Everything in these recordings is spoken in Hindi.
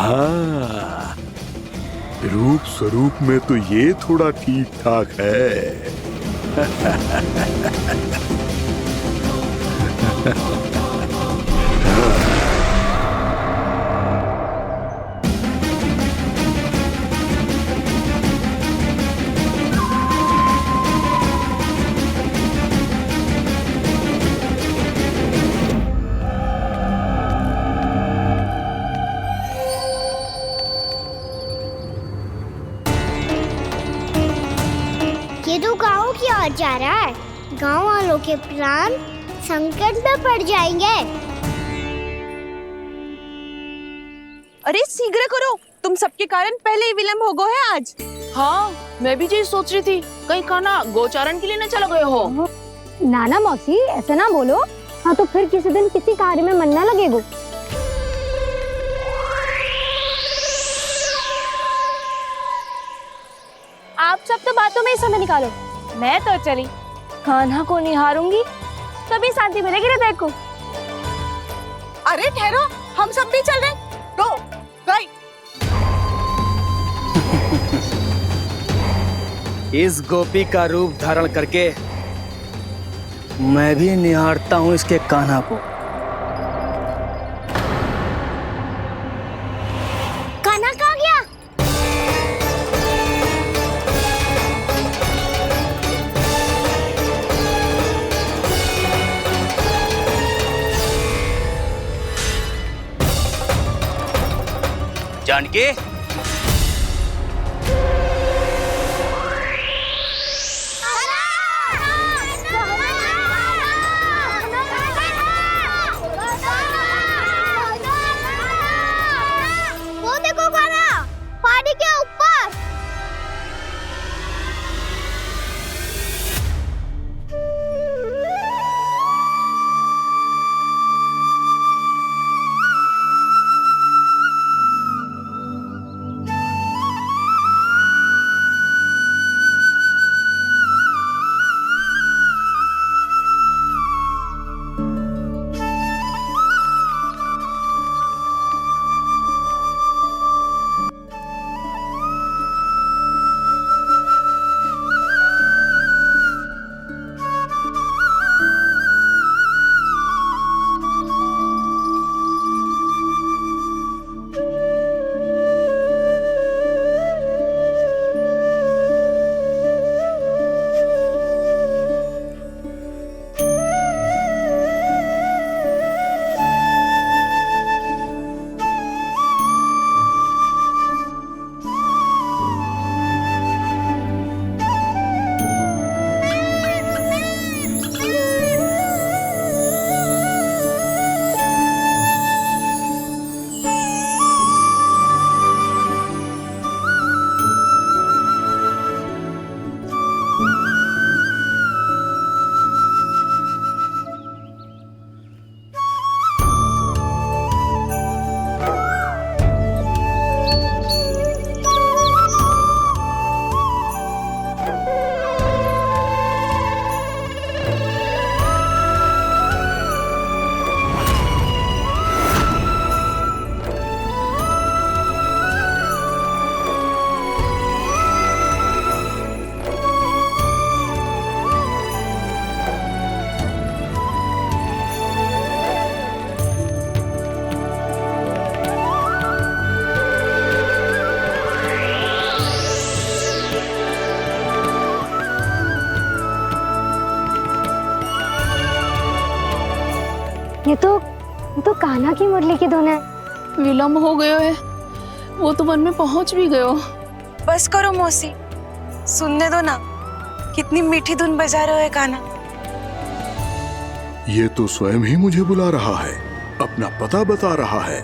हाँ, रूप स्वरूप में तो ये थोड़ा ठीक ठाक है। ये तो गाँव की ओर जा रहा है। गाँव वालों के प्राण संकट में पड़ जाएंगे। अरे शीघ्र करो, तुम सबके कारण पहले ही विलंब हो गया है आज। हाँ, मैं भी यही सोच रही थी, कहीं खाना गोचारण के लिए न चला गए हो। नाना मौसी ऐसे ना बोलो। हाँ तो फिर किसी दिन किसी कार्य में मन ना लगेगा। आप सब तो बातों में ही समय निकालो। मैं तो चली कान्हा को निहारूंगी, तभी शांति मिलेगी हृदय को। अरे ठहरो, हम सब भी चल रहे। रो, गई। इस गोपी का रूप धारण करके मैं भी निहारता हूँ इसके कान्हा को। कान्हा कहाँ गया? जानकी, वो देखो कान्हा, पहाड़ी के ऊपर। ये तो कान्हा की मुरली की धुन है। विलंब हो गयो है, वो तो वन में पहुंच भी गयो। बस करो मौसी, सुनने दो ना, कितनी मीठी धुन बजा रहे हो कान्हा। ये तो स्वयं ही मुझे बुला रहा है, अपना पता बता रहा है।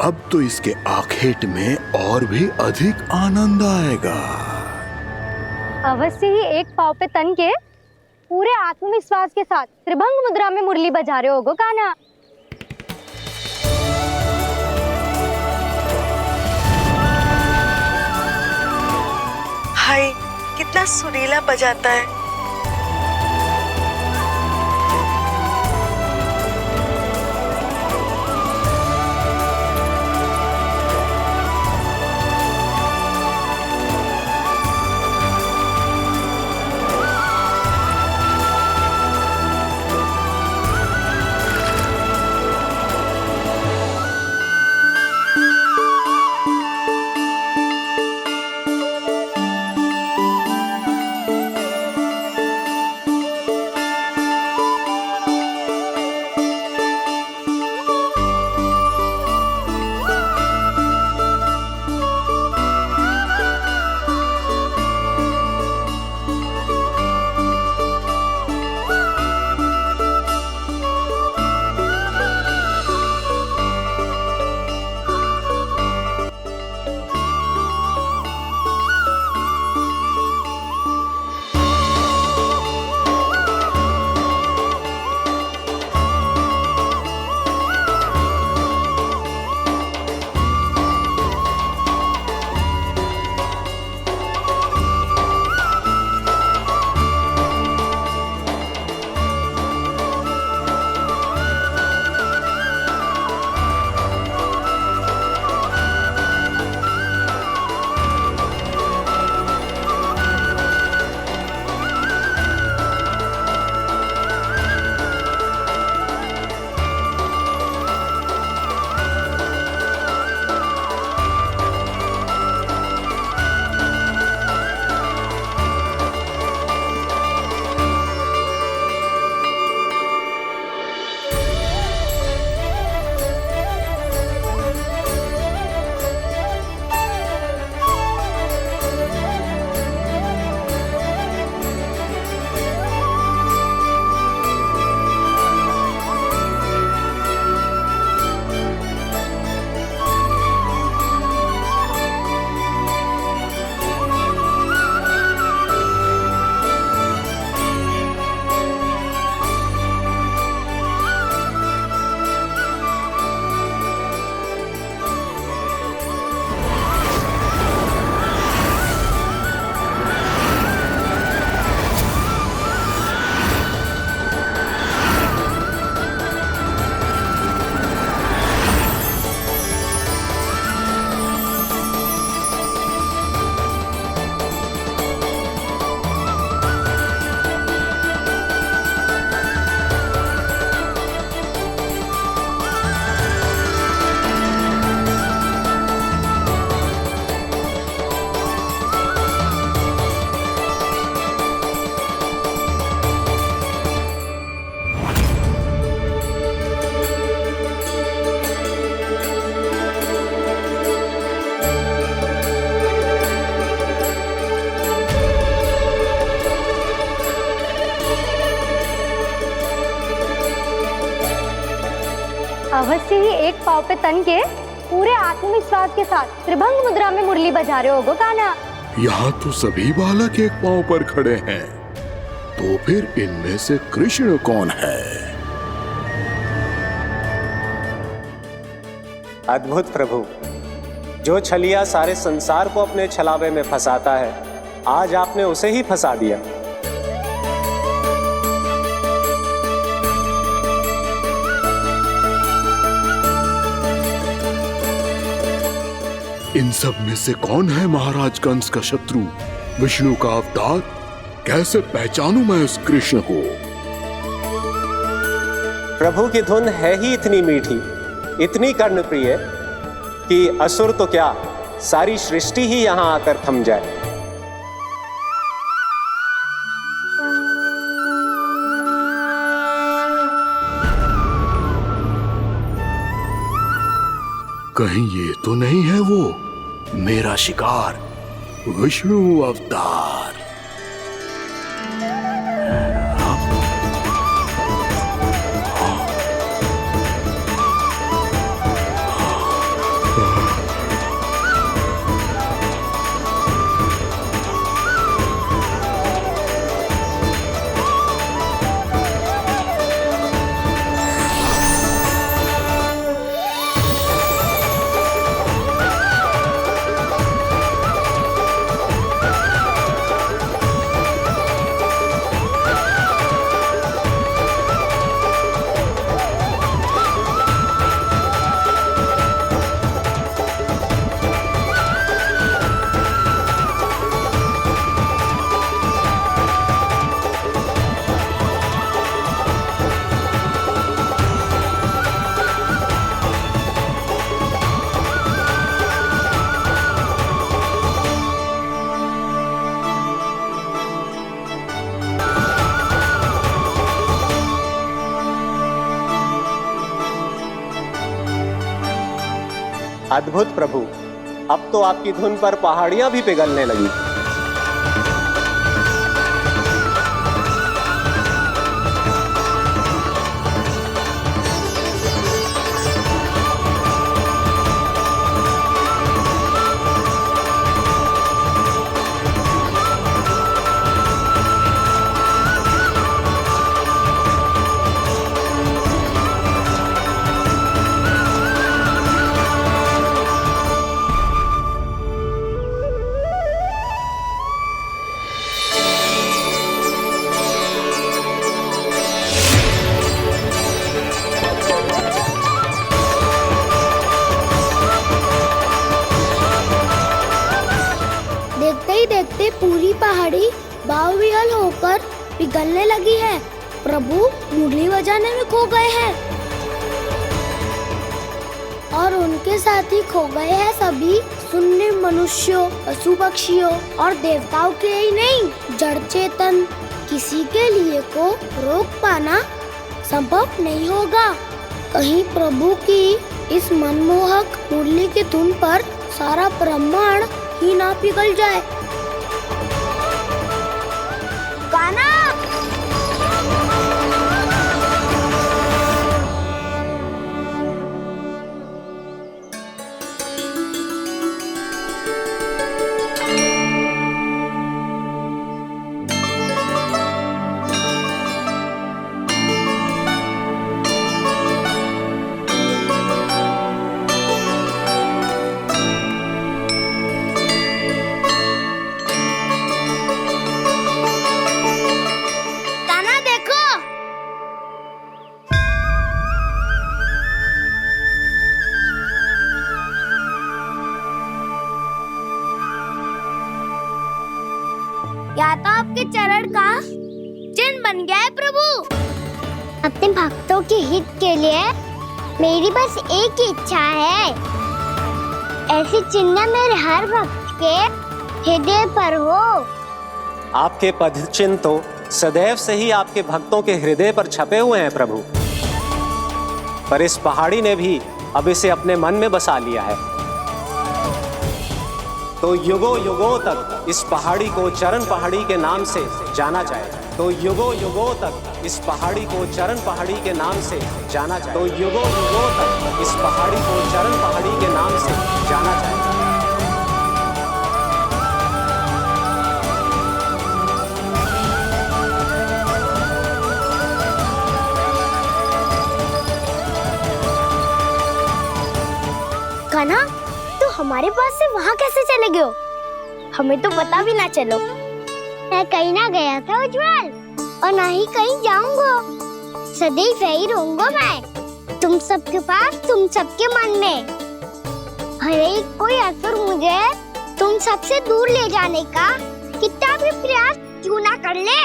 अब तो इसके आखेट में और भी अधिक आनंद आएगा। अवश्य ही एक पाव पे तन के पूरे आत्मविश्वास के साथ त्रिभंग मुद्रा में मुरली बजा रहे होगो कान्हा। हाय, कितना सुरीला बजाता है। एक पाव पे तन के पूरे आत्मविश्वास के साथ त्रिभंग मुद्रा में मुरली बजा रहे हो कान्हा। यहाँ तो सभी बालक एक पांव पर खड़े हैं, तो फिर इनमें से कृष्ण कौन है? अद्भुत प्रभु, जो छलिया सारे संसार को अपने छलावे में फंसाता है, आज आपने उसे ही फंसा दिया। इन सब में से कौन है महाराज कंस का शत्रु, विष्णु का अवतार? कैसे पहचानूं मैं उस कृष्ण को? प्रभु की धुन है ही इतनी मीठी, इतनी कर्णप्रिय कि असुर तो क्या, सारी सृष्टि ही यहां आकर थम जाए। कहीं ये तो नहीं है वो मेरा शिकार, विष्णु अवतार? अद्भुत प्रभु, अब तो आपकी धुन पर पहाड़ियां भी पिघलने लगी। देखते ही देखते पूरी पहाड़ी बावरियल होकर पिघलने लगी है। प्रभु मुरली बजाने में खो गए हैं और उनके साथ ही खो गए हैं सभी सुनने मनुष्यों, पशु पक्षियों और देवताओं के ही नहीं, जड़ चेतन किसी के लिए को रोक पाना संभव नहीं होगा। कहीं प्रभु की इस मनमोहक मुरली की धुन पर सारा ब्रह्मांड ही ना पिघल जाए। गाना या तो आपके चरण का चिन्ह बन गया है प्रभु। अपने भक्तों के हित के लिए मेरी बस एक ही इच्छा है, ऐसी चिन्ह मेरे हर भक्त के हृदय पर हो। आपके पद चिन्ह तो सदैव से ही आपके भक्तों के हृदय पर छपे हुए हैं प्रभु, पर इस पहाड़ी ने भी अब इसे अपने मन में बसा लिया है। तो युगों युगों तक इस पहाड़ी को चरण पहाड़ी के नाम से जाना जाएगा। तो युगों युगों तक इस पहाड़ी को चरण पहाड़ी के नाम से जाना जाए, तो युगों युगों तक इस पहाड़ी को चरण पहाड़ी के नाम से जाना जाएगा। कान्हा, तू हमारे पास से वहाँ कैसे चले गए हो? हमें तो पता भी ना चलो। मैं कहीं ना गया था उज्जवल, और ना ही कहीं जाऊंगा। सदैव यही रहूंगा मैं, तुम सबके पास, तुम सबके मन में। हर एक कोई असुर मुझे तुम सबसे दूर ले जाने का कितना भी प्रयास क्यों ना कर ले।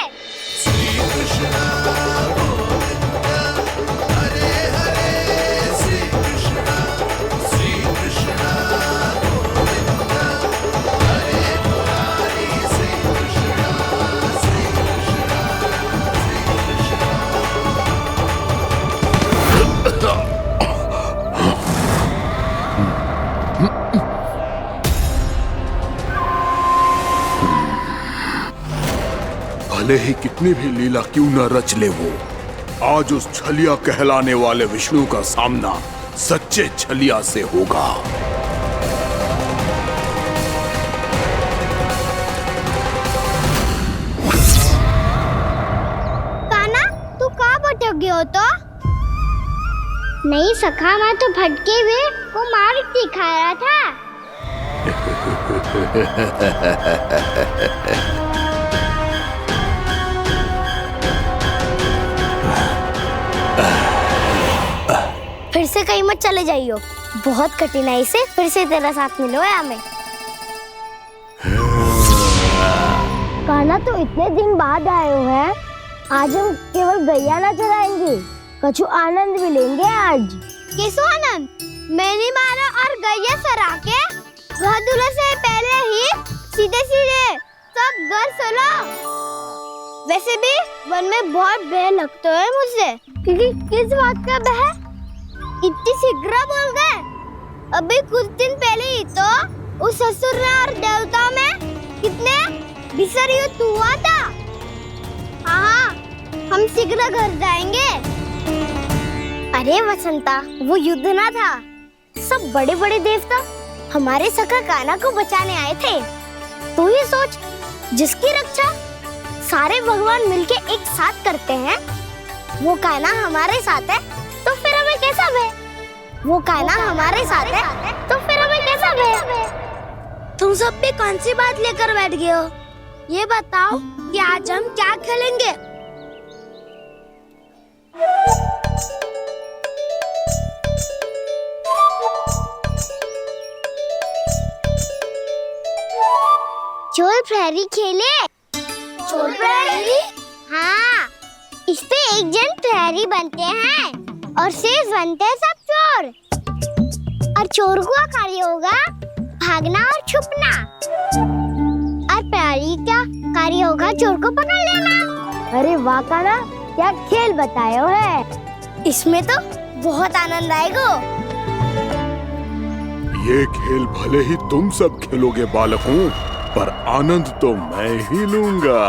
भले ही कितनी भी लीला क्यों न रच ले वो, आज उस छलिया कहलाने वाले विष्णु का सामना सच्चे छलिया से होगा। कान्हा, तू कहाँ भटक गए हो तो? नहीं सखा, मैं तो भटके हुए को मार दिखा रहा था। फिर से कहीं मत चले जाइयो, बहुत कठिनाई से फिर से तेरा साथ मिलो है हमें। कान्हा, तो इतने दिन बाद आए हो हैं, आज हम केवल गैया ना चराएंगे, कछु आनंद भी लेंगे आज। किसो आनंद? मैंने मारा और गैया चरा के वह दूल्हे से पहले ही सीधे सीधे सब घर सोलो। वैसे भी वन में बहुत भय लगता है मुझे, क्योंकि किस बात का भय? इतनी शीघ्र बोल गए। अभी कुछ दिन पहले ही तो उस असुर और देवता में कितने भीषण युद्ध हुआ था। हाँ, हम शीघ्र घर जाएंगे। अरे वसंता, वो युद्ध ना था, सब बड़े बड़े देवता हमारे सखा कान्हा को बचाने आए थे। तू ही सोच, जिसकी रक्षा सारे भगवान मिलके एक साथ करते हैं, वो कान्हा हमारे साथ है, तो फिर हमें कैसा भय? वो कान्हा हमारे साथ है, तो फिर हमें कैसा भय? तुम सब भी कौन सी बात लेकर बैठ गए हो? ये बताओ कि आज हम क्या खेलेंगे? चोर प्रहरी खेले? चोर प्रहरी? हाँ, इस पे एक जन प्रहरी बनते हैं और शेष बनते हैं सब चोर। और चोर का कार्य होगा भागना और छुपना, और प्रहरी का कार्य होगा चोर को पकड़ लेना। अरे वाह कान्हा, क्या खेल बताया है। इसमें तो बहुत आनंद आएगा। ये खेल भले ही तुम सब खेलोगे बालकों, पर आनंद तो मैं ही लूंगा।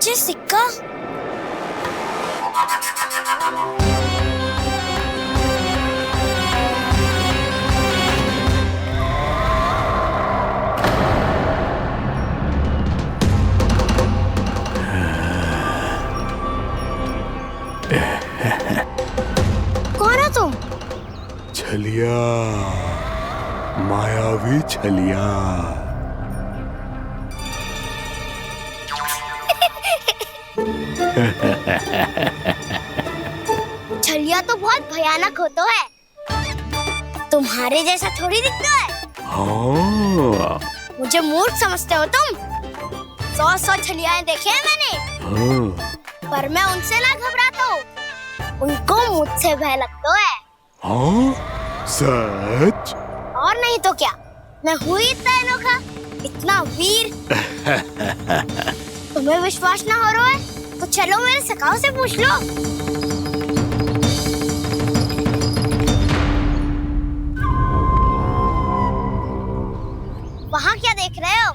ये सिक्का कौन है तुम? छलिया, मायावी छलिया। छलिया तो बहुत भयानक होता है, तुम्हारे जैसा थोड़ी दिखता है। हाँ। मुझे मूर्ख समझते हो तुम? 100 छलियाएं देखे हैं मैंने। हाँ। पर मैं उनसे ना घबराता हूँ, उनको मुझसे भय लगता है। हाँ? सच? और नहीं तो क्या, मैं हुई इतना अनोखा इतना वीर। तुम्हें विश्वास ना हो रहा है तो चलो मेरे सखाओं से पूछ लो। वहाँ क्या देख रहे हो?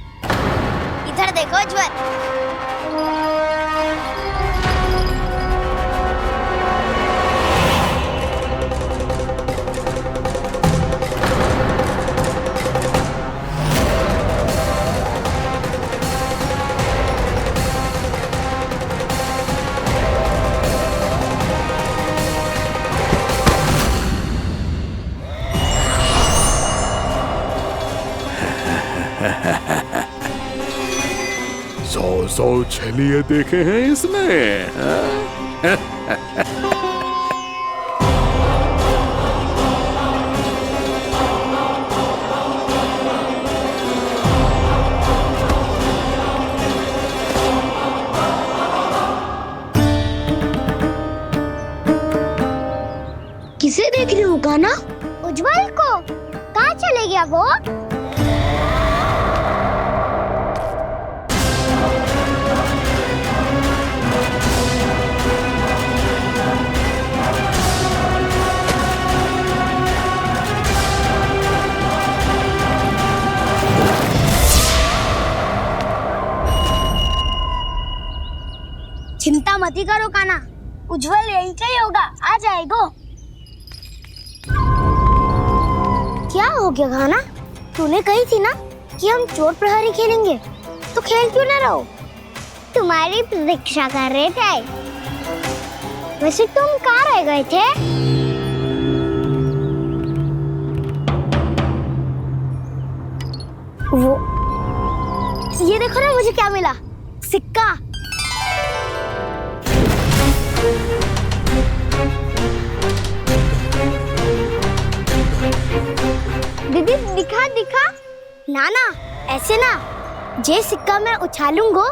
इधर देखो उज्जवल। सौ छलिए देखे हैं इसने। किसे देख रही हूँ कान्हा? उज्जवल को। कहाँ चले गया वो? चिंता मत करो कान्हा, उज्जवल यहीं का ही होगा, आ जाएगा। क्या हो गया कान्हा? तूने कही थी ना कि हम चोर प्रहरी खेलेंगे, तो खेल क्यों ना रहो? तुम्हारी प्रतीक्षा कर रहे थे। वैसे तुम कहाँ रह गए थे? वो ये देखो ना, मुझे क्या मिला? सिक्का। दीदी दिखा दिखा। ना ना, ऐसे ना। जे सिक्का मैं उछालूंगा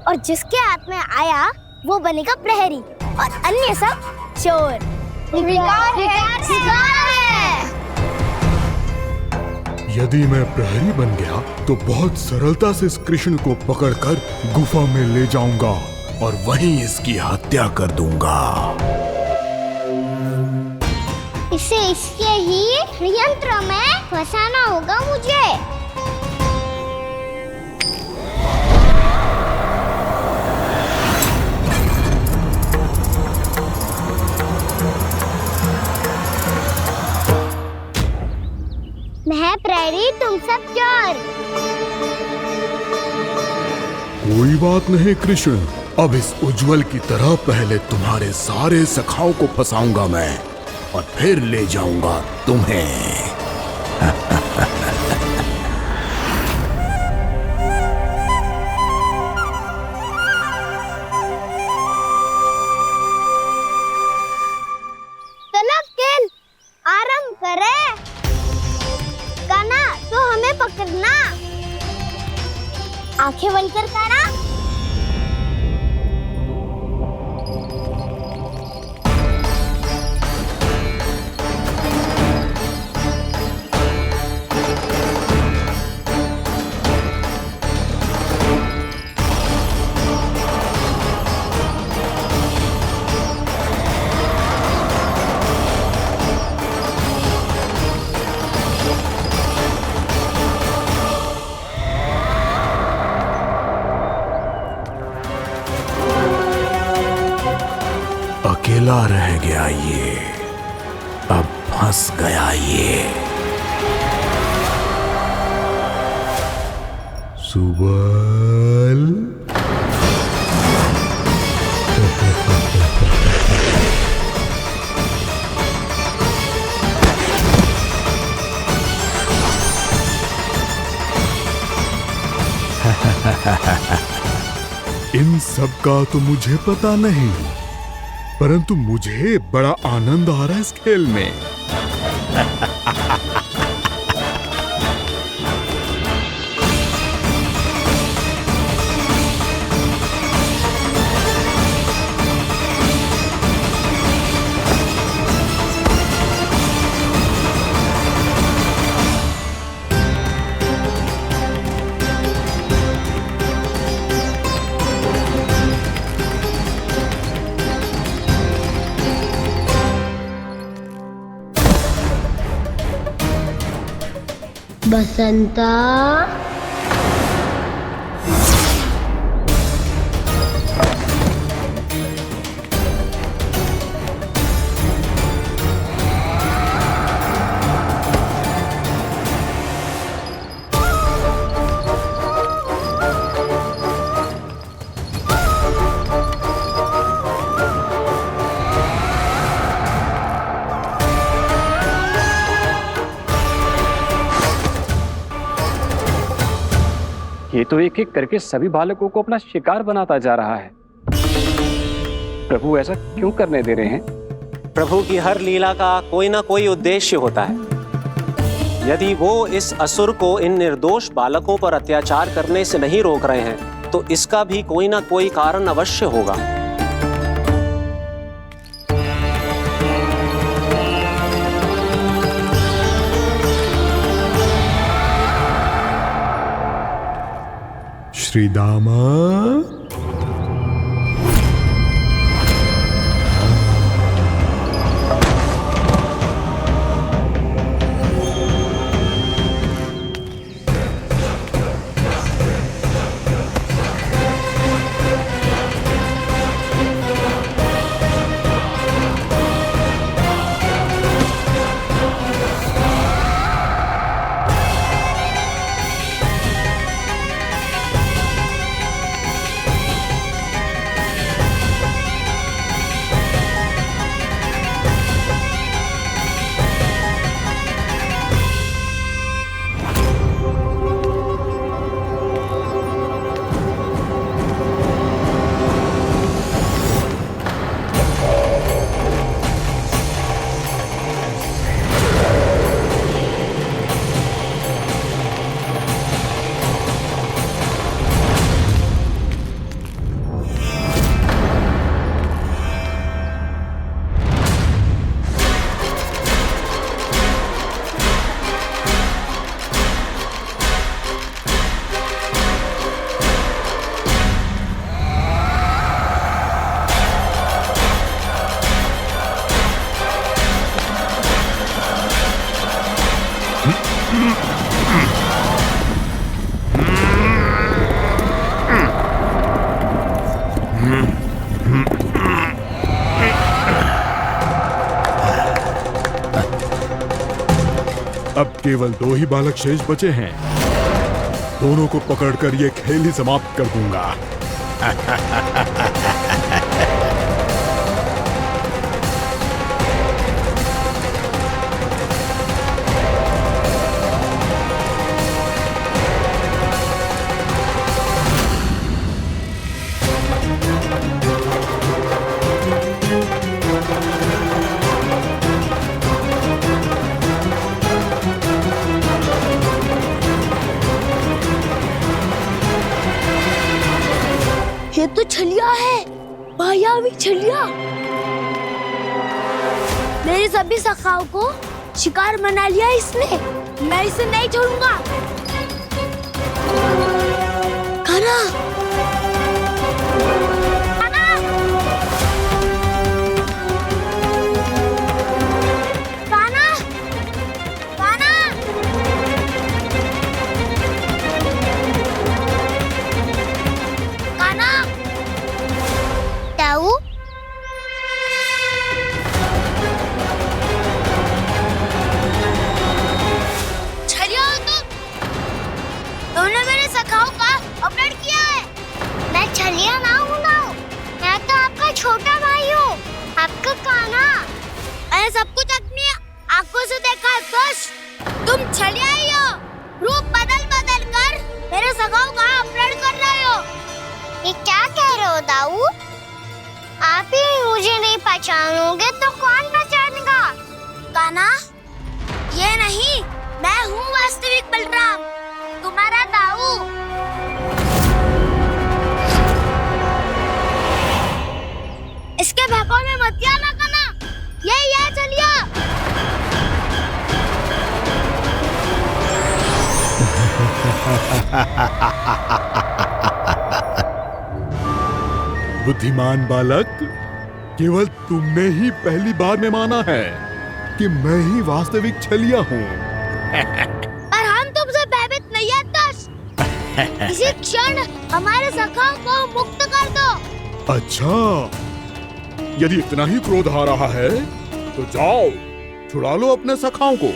और जिसके हाथ में आया वो बनेगा प्रहरी और अन्य सब चोर। शिकार है। यदि मैं प्रहरी बन गया तो बहुत सरलता से इस कृष्ण को पकड़कर गुफा में ले जाऊंगा और वहीं इसकी हत्या कर दूंगा। इसे इसके ही यंत्र में फंसाना होगा मुझे। मैं प्रहरी, तुम सब चोर। कोई बात नहीं कृष्ण, अब इस उज्जवल की तरह पहले तुम्हारे सारे सखाओं को फंसाऊंगा मैं और फिर ले जाऊंगा तुम्हें। चलो खेल आरंभ करें। कान्हा तो हमें पकड़ना। आंखें बंद कर कान्हा। अकेला रह गया ये, अब फंस गया ये। सुबल। इन सब का तो मुझे पता नहीं, परंतु मुझे बड़ा आनंद आ रहा है इस खेल में। बसंता, ये तो एक एक करके सभी बालकों को अपना शिकार बनाता जा रहा है। प्रभु ऐसा क्यों करने दे रहे हैं? प्रभु की हर लीला का कोई ना कोई उद्देश्य होता है। यदि वो इस असुर को इन निर्दोष बालकों पर अत्याचार करने से नहीं रोक रहे हैं तो इसका भी कोई ना कोई कारण अवश्य होगा। श्री दामा, अब केवल 2 ही बालक शेष बचे हैं। दोनों को पकड़कर ये खेल ही समाप्त कर दूंगा। ये तो छलिया है, मायावी छलिया। मेरे सभी सखाओं को शिकार बना लिया इसने। मैं इसे नहीं छोड़ूंगा। कान्हा, कान्हा, कान्हा, कान्हा। कान्हा, ताऊ, छलिया हो तुम। तुमने मेरे सखाओं का अपहरण किया है। मैं छलिया ना हूँ ना, मैं तो आपका छोटा भाई हूँ, आपका कान्हा। मैंने सब कुछ अपनी आंखों से देखा है। बस तुम छलिया ही हो। रूप बदल बदल कर मेरे सखाओं का अपहरण कर रहे हो। ये क्या कह रहे हो दाऊ? आप ही मुझे नहीं पहचानोगे तो कौन पहचानेगा? कान्हा, ये नहीं, मैं हूँ वास्तविक बलराम, तुम्हारा दाऊ। इसके भौकाल में मत आना कान्हा, ये चलिए। बुद्धिमान बालक, केवल तुमने ही पहली बार में माना है कि मैं ही वास्तविक छलिया हूँ। पर हम तुम इसी क्षण हमारे सखाओं को मुक्त कर दो। अच्छा, यदि इतना ही क्रोध आ रहा है तो जाओ, छुड़ा लो अपने सखाओं को।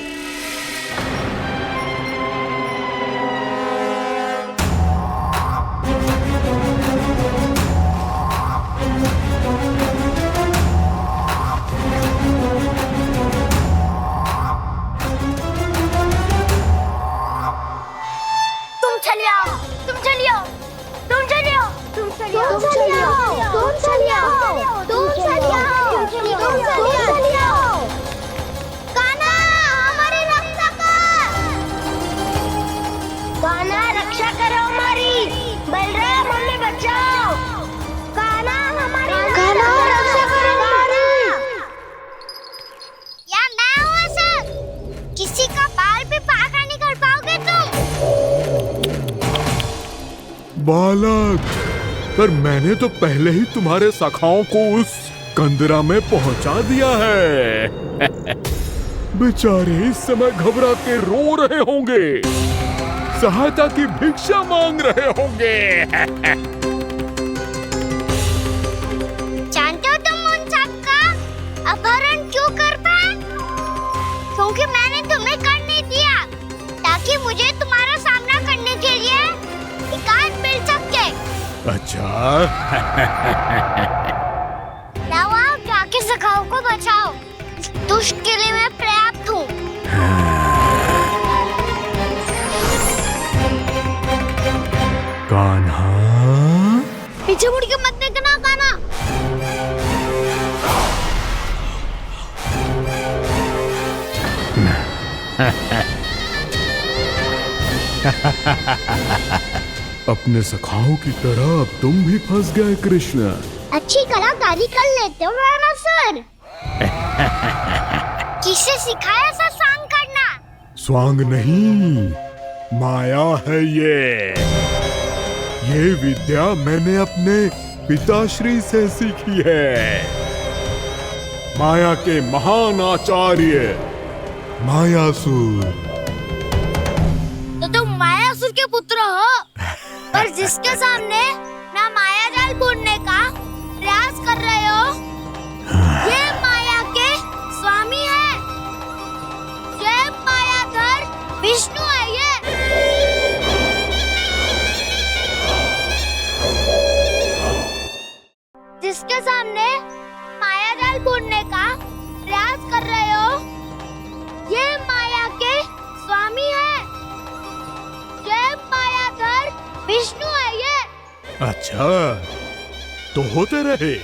बालक, पर मैंने तो पहले ही तुम्हारे सखाओं को उस कंदरा में पहुंचा दिया है। बेचारे इस समय घबरा के रो रहे होंगे, सहायता की भिक्षा मांग रहे होंगे। जानते हो तुम उन सबका अपहरण क्यों कर पाए? क्योंकि मैंने तुम्हें कर नहीं दिया, ताकि मुझे तुम्हारा सामना करने के लिए एकांत मिल सके। अच्छा। जाओ, आप जाके सखाओं को बचाओ। दुष्ट के लिए मैं पर्याप्त हूँ। कान्हा, पीछे मुड़ के मत देखना कान्हा। अपने सखाओं की तरह अब तुम भी फंस गए कृष्ण। अच्छी कलाकारी कर लेते हो रावणासुर। किससे सिखाया ऐसा स्वांग करना? स्वांग नहीं, माया है ये विद्या मैंने अपने पिताश्री से सीखी है। माया के महान आचार्य मायासुर। तो तुम मायासुर के पुत्र हो, पर जिसके सामने ना माया जाल बुनने का प्रयास कर रहे हो, ये माया के स्वामी है। ये मायाधर विष्णु है। ये जिसके सामने माया जाल बुनने का प्रयास कर रहे हो, ये माया के स्वामी है। ये मायाधर विष्णु है। ये अच्छा, तो होते रहे।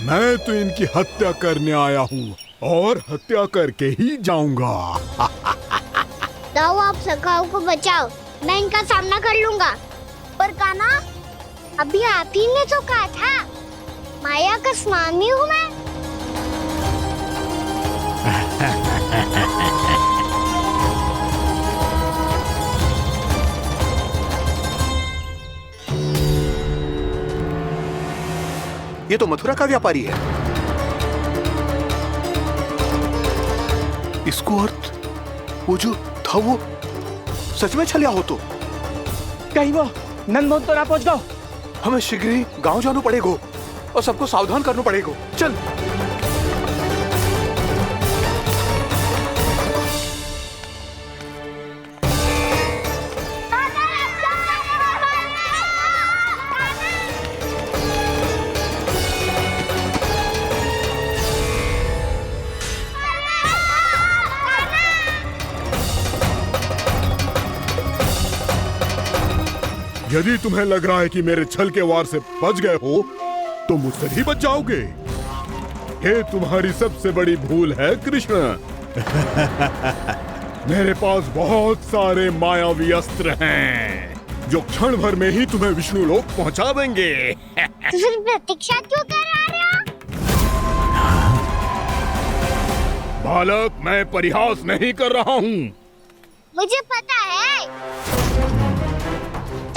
मैं तो इनकी हत्या करने आया हूँ और हत्या करके ही जाऊंगा। जाओ, आप सखाओं को बचाओ, मैं इनका सामना कर लूंगा। पर कान्हा, अभी आप ही ने तो कहा था माया का स्वामी हूँ मैं। ये तो मथुरा का व्यापारी है। इसको अर्थ वो जो था वो सच में छलिया हो तो कहीं वो नंदमोहन तो ना पहुंच गओ। हमें शीघ्र ही गांव जाना पड़ेगा और सबको सावधान करना पड़ेगा। चल। यदि तुम्हें लग रहा है कि मेरे छल के वार से बच गए हो, तो मुझसे भी बच जाओगे। ये तुम्हारी सबसे बड़ी भूल है कृष्ण। मेरे पास बहुत सारे मायावी अस्त्र हैं, जो क्षण भर में ही तुम्हें विष्णु लोक पहुंचा देंगे। तो फिर प्रतीक्षा क्यों कर रहे हो? बालक, मैं परिहास नहीं कर रहा हूँ। मुझे पता है,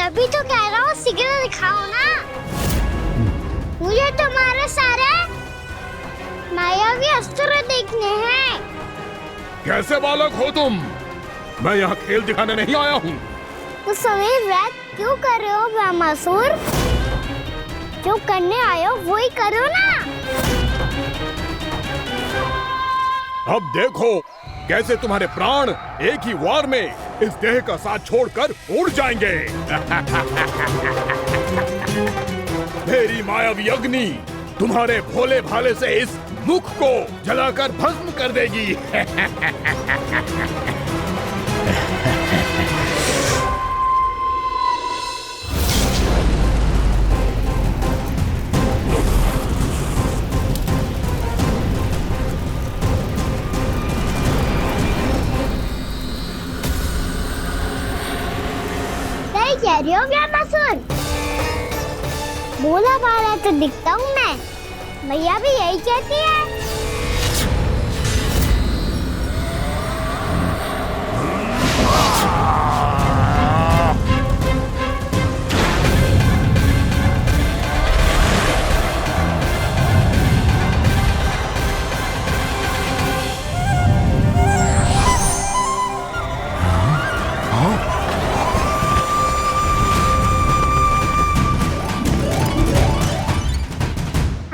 तभी तो कह रहा हूँ शीघ्र दिखाओ ना। मुझे तुम्हारे सारे मायावी अस्त्र देखने हैं। कैसे बालक हो तुम? मैं यहाँ खेल दिखाने नहीं आया हूँ। तो समय व्रत क्यों कर रहे हो ब्रह्मासुर? जो करने आए हो वही करो ना। अब देखो कैसे तुम्हारे प्राण एक ही वार में इस देह का साथ छोड़कर उड़ जाएंगे। मेरी मायावी अग्नि तुम्हारे भोले भाले से इस मुख को जलाकर भस्म कर देगी। कह रही हो ब्रह्मासुर? भोला भाला तो दिखता हूँ मैं, मैया भी यही कहती है।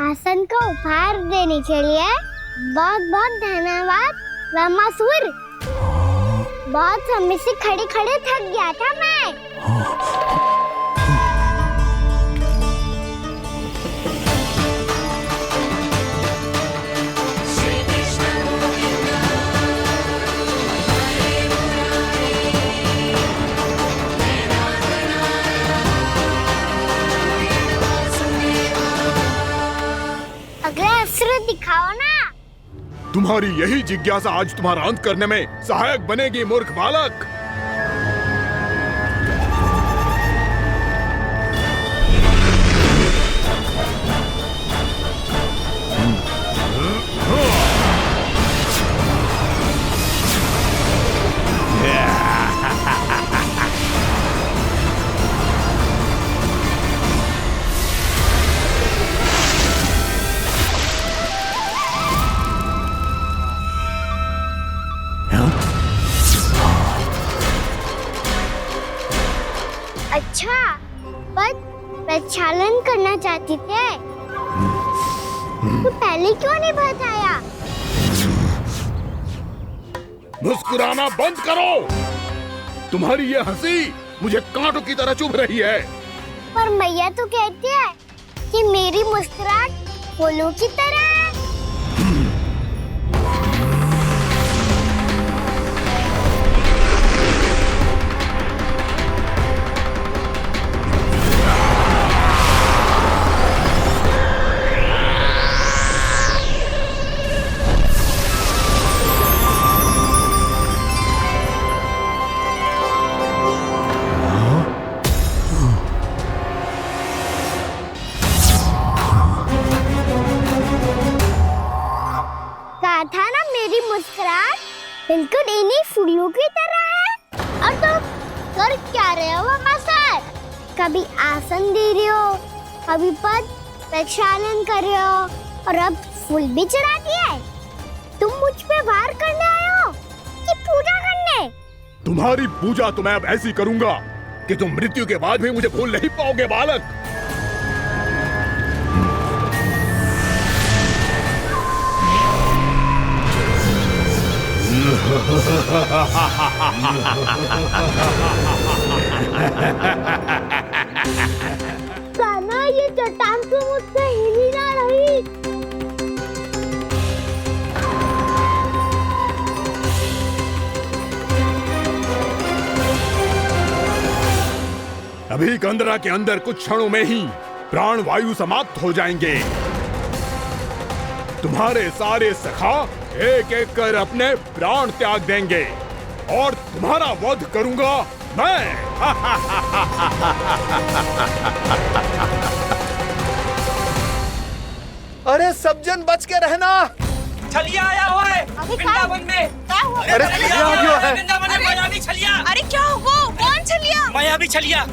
आसन को उपहार देने के लिए बहुत बहुत धन्यवाद ब्रह्मासुर। बहुत समय से खड़े खड़े थक गया था मैं। अगला अस्त्र दिखाओ ना। तुम्हारी यही जिज्ञासा आज तुम्हारा अंत करने में सहायक बनेगी मूर्ख बालक। अच्छा, पर प्रक्षालन करना चाहती थे तो पहले क्यों नहीं बताया? मुस्कुराना बंद करो। तुम्हारी ये हंसी मुझे कांटों की तरह चुभ रही है। पर मैया तो कहती है कि मेरी मुस्कुराहट फूलों की तरह है। था ना मेरी मुस्कुराहट बिल्कुल इन्हीं फूलों की तरह है। और तुम कर क्या रहे हो ब्रह्मासुर? कभी आसन दे रहे हो, कभी पद प्रक्षालन कर रहे हो और अब फूल भी चढ़ा दिए। तुम मुझ पे वार करने आए हो कि पूजा करने? तुम्हारी पूजा तो मैं अब ऐसी करूंगा कि तुम मृत्यु के बाद भी मुझे भूल नहीं पाओगे बालक। कान्हा, ये चट्टान तो मुझसे हिल ही ना रही। अभी कंदरा के अंदर कुछ क्षणों में ही प्राण वायु समाप्त हो जाएंगे। तुम्हारे सारे सखा एक एक कर अपने प्राण त्याग देंगे और तुम्हारा वध करूंगा मैं। अरे सब जन बच के रहना। छलिया आया हुआ है वृंदावन में। अरे छलिया आ गया है वृंदावन में मायावी छलिया। अरे क्या हुआ? कौन छलिया? मायावी छलिया,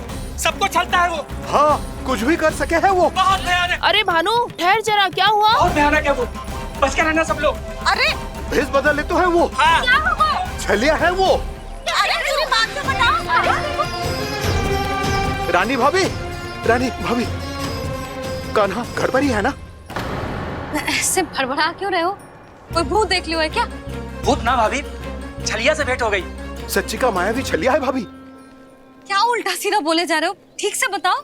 सबको छलता है वो। हाँ, कुछ भी कर सके है वो। बहुत भयानक। अरे भानु, ठहर जरा, क्या हुआ? बहुत भयानक है वो, बच के रहना सब लोग। अरे भेष बदल ले तो है वो। हाँ। क्या हुआ? छलिया है वो। अरे मेरी बात तो बताओ। रानी भाभी, रानी भाभी, कान्हा घर पर ही है ना? ऐसे भड़बड़ा क्यों रहे हो? कोई भूत देख लियो है क्या? भूत ना भाभी, छलिया से भेंट हो गई। सच्ची का माया भी छलिया है भाभी। क्या उल्टा सीधा बोले जा रहे हो? ठीक से बताओ।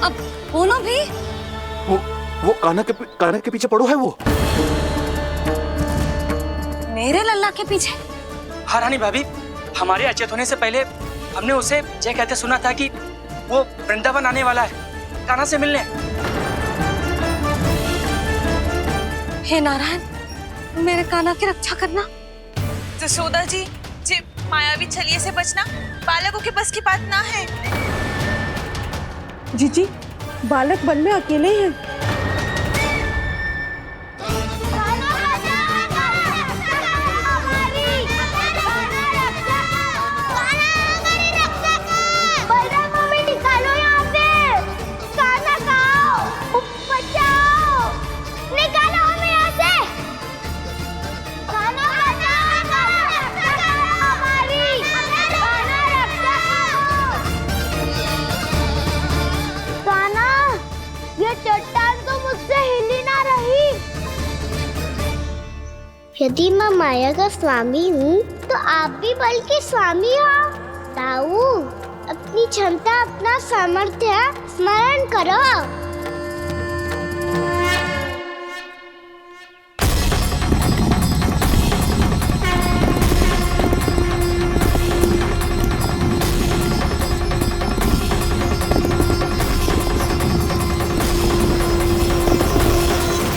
अब बोलो भी। वो कान्हा के पीछे पड़ो है वो। मेरे लल्ला के पीछे? हाँ रानी भाभी, हमारे अचेत होने से पहले हमने उसे ये कहते सुना था कि वो वृंदावन आने वाला है कान्हा से मिलने। हे नारायण, मेरे कान्हा की रक्षा करना। जसोदा जी, जे मायावी छलिए से बचना बालकों के बस की बात ना है। जीजी, बालक वन में अकेले हैं। चट्टान तो मुझसे हिली ना रही। यदि मैं माया का स्वामी हूँ तो आप भी बल के स्वामी हो। ताऊ, अपनी क्षमता, अपना सामर्थ्य स्मरण करो।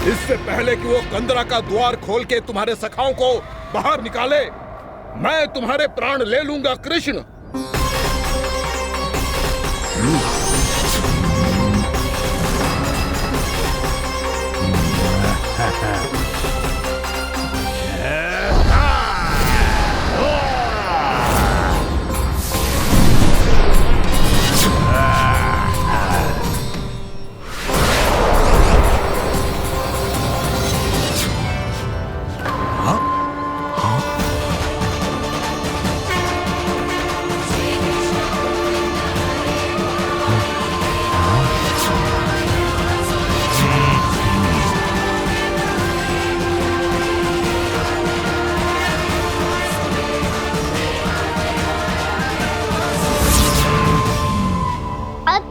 इससे पहले कि वो कंदरा का द्वार खोल के तुम्हारे सखाओं को बाहर निकाले, मैं तुम्हारे प्राण ले लूंगा कृष्ण।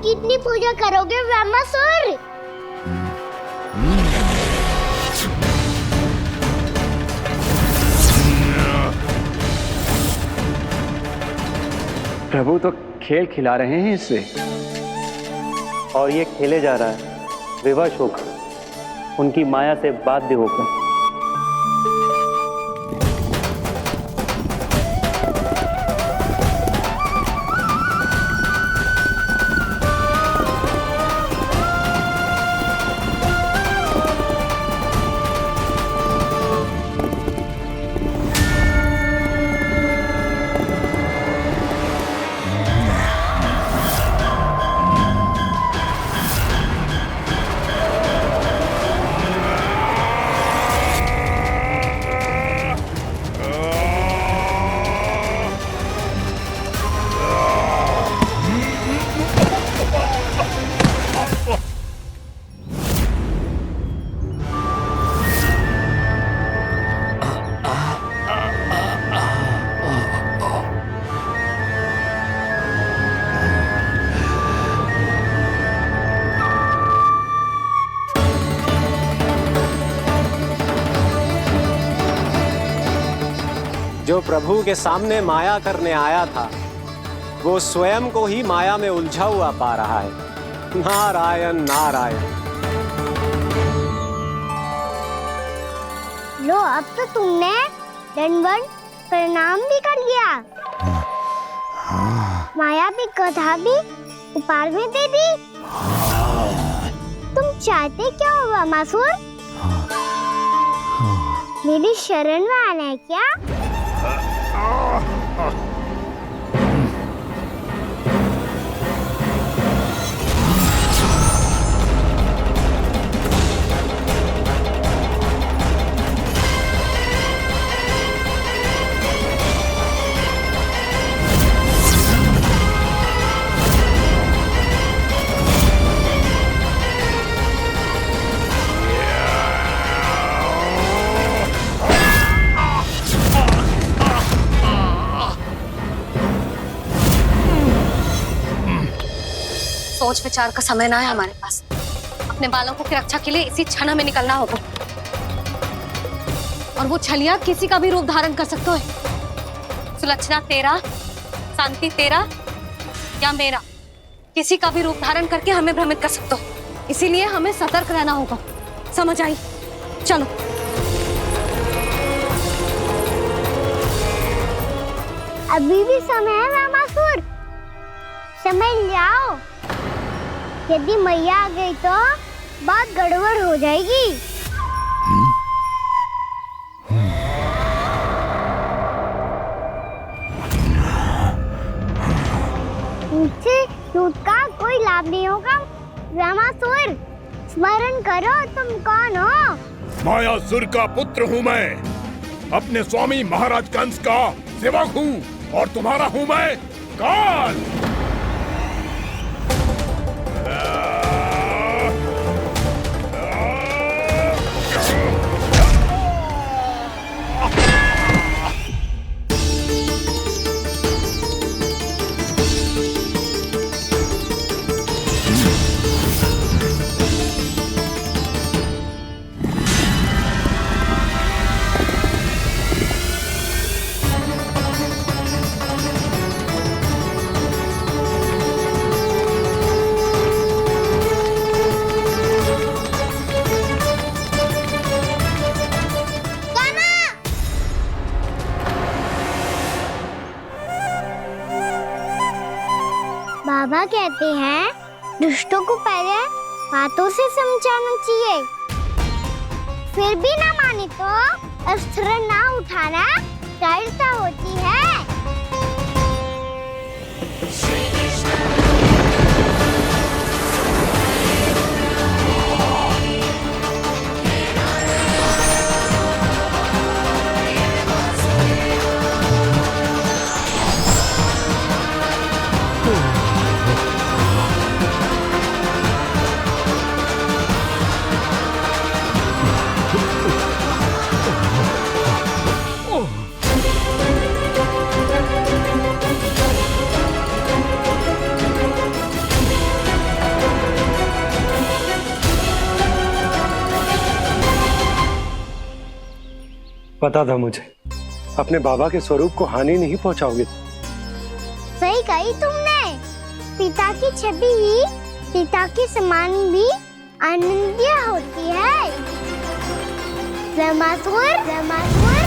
कितनी पूजा करोगे ब्रह्मासुर? प्रभु तो खेल खिला रहे हैं इससे, और ये खेले जा रहा है विवश होकर, उनकी माया से बाध्य होकर। जो प्रभु के सामने माया करने आया था, वो स्वयं को ही माया में उलझा हुआ पा रहा है। नारायण नारायण। लो, अब तो तुमने दंडवत प्रणाम भी कर लिया। माया भी कथा भी उपहार में दे दी। तुम चाहते क्या हो ब्रह्मासुर? मेरी शरण में आना है क्या? सोच विचार का समय ना है हमारे पास। अपने बालकों की रक्षा के लिए इसी क्षण हमें निकलना होगा। और वो छलिया किसी का भी रूप धारण कर सकते है। सुलक्षणा तेरा, शांति तेरा या मेरा, किसी का भी रूप धारण करके हमें भ्रमित कर सकते हो। इसीलिए हमें सतर्क रहना होगा। समझ आई? चलो। अभी भी समय है रामासुर, समझ जाओ। यदि मैया आ गई तो बात गड़बड़ हो जाएगी। मुझसे झूठ का कोई लाभ नहीं होगा। रामासुर, स्मरण करो तुम कौन हो। मायासुर का पुत्र हूँ मैं, अपने स्वामी महाराज कंस का सेवक हूँ, और तुम्हारा हूँ मैं काल। बाबा कहते हैं दुष्टों को पहले बातों से समझाना चाहिए, फिर भी ना माने तो अस्त्र ना उठाना दृढ़ता होती है। पता था मुझे, अपने बाबा के स्वरूप को हानि नहीं पहुंचाओगे। सही कही तुमने। पिता की छवि ही पिता के समान भी आनंदीय होती है। रामासुर, रामासुर।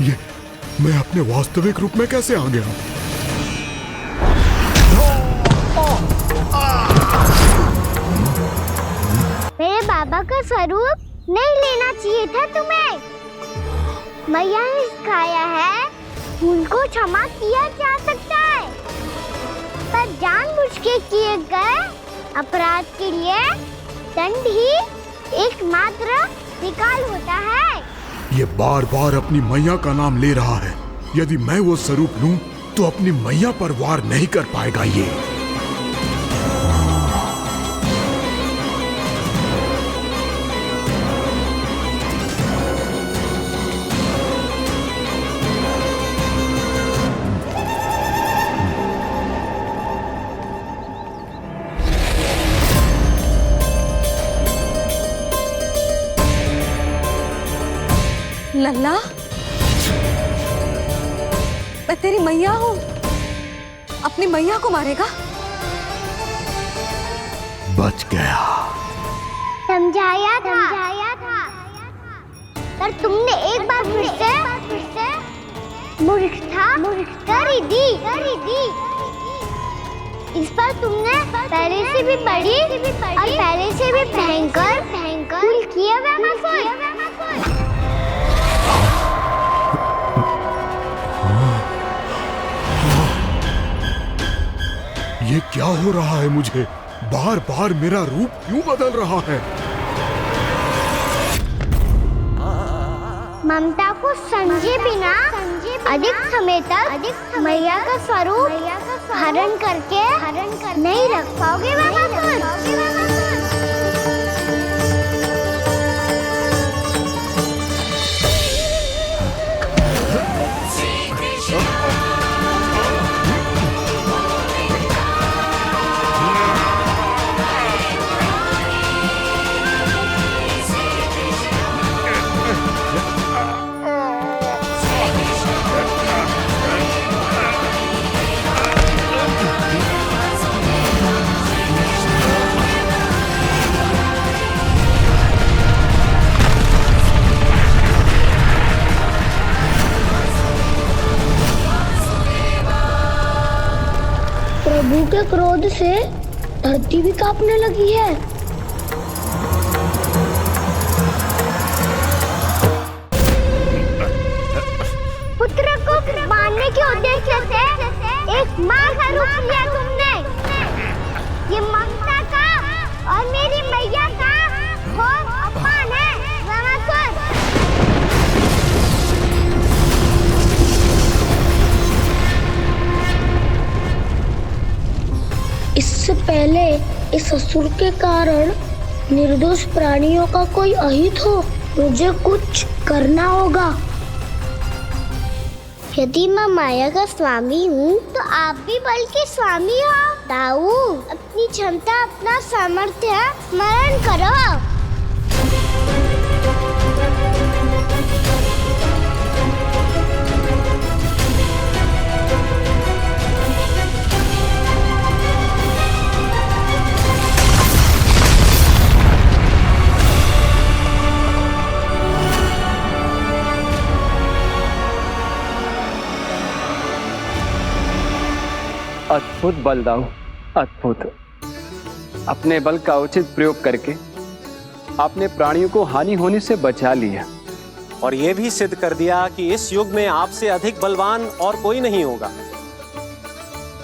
ये मैं अपने वास्तविक रूप में कैसे आ गया? मेरे बाबा का स्वरूप नहीं लेना चाहिए था तुम्हें। मैया ने सिखाया है उनको क्षमा किया जा सकता है, पर जानबूझ के किए गए अपराध के लिए दंड ही एकमात्र विकल्प होता है। ये बार बार अपनी मैया का नाम ले रहा है। यदि मैं वो स्वरूप लूं तो अपनी मैया पर वार नहीं कर पाएगा ये। लल्ला, मैं तेरी मैया हूँ, अपनी मैया को मारेगा? बच गया। समझाया था, पर तुमने एक बार फिर से मूर्खता कर ही दी। इस पर तुमने पहले से भी बड़ी और पहले से भी भयंकर भूल किया रामासुर। ये क्या हो रहा है मुझे? बार बार मेरा रूप क्यों बदल रहा है? ममता को समझे बिना अधिक समय तक मैया का स्वरूप हरण करके नहीं रख पाओगे रामासुर। क्रोध से धरती भी कांपने लगी है। पुत्र को मारने के उद्देश्य से एक माँ का रूप लिया तुमने। ये ममता का और मेरी मैया का घोर अपमान है रामासुर। इससे पहले इस असुर के कारण निर्दोष प्राणियों का कोई अहित हो, मुझे कुछ करना होगा। यदि मैं माया का स्वामी हूँ तो आप भी बल के स्वामी हो। दाऊ, अपनी क्षमता अपना सामर्थ्य स्मरण करो। अद्भुत बलदाऊ, अद्भुत। अपने बल का उचित प्रयोग करके आपने प्राणियों को हानि होने से बचा लिया और यह भी सिद्ध कर दिया कि इस युग में आपसे अधिक बलवान और कोई नहीं होगा।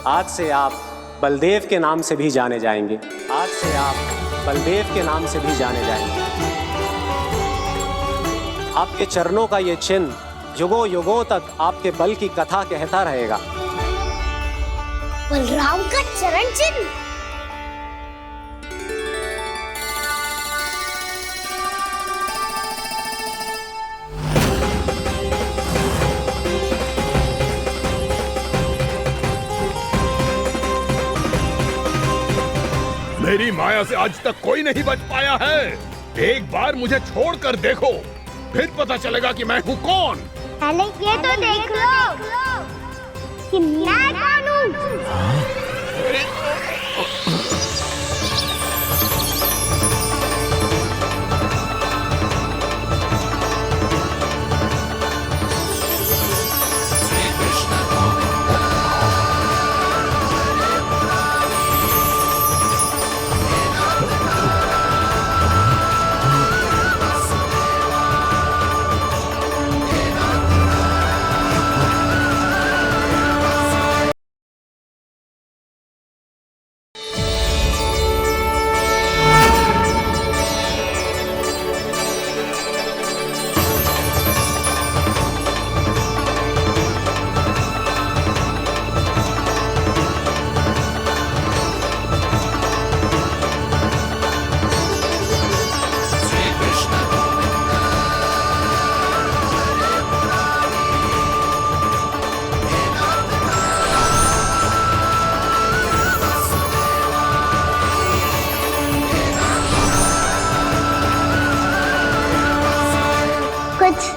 आज से आप बलदेव के नाम से भी जाने जाएंगे। आज से आप बलदेव के नाम से भी जाने जाएंगे। आपके चरणों का ये चिन्ह युगों युगों तक आपके बल की कथा कहता रहेगा। बलराम का चरण चिन्ह। मेरी माया से आज तक कोई नहीं बच पाया है। एक बार मुझे छोड़कर देखो, फिर पता चलेगा कि मैं हूँ कौन। पहले ये तो देख लो कि मैं कौन हूँ।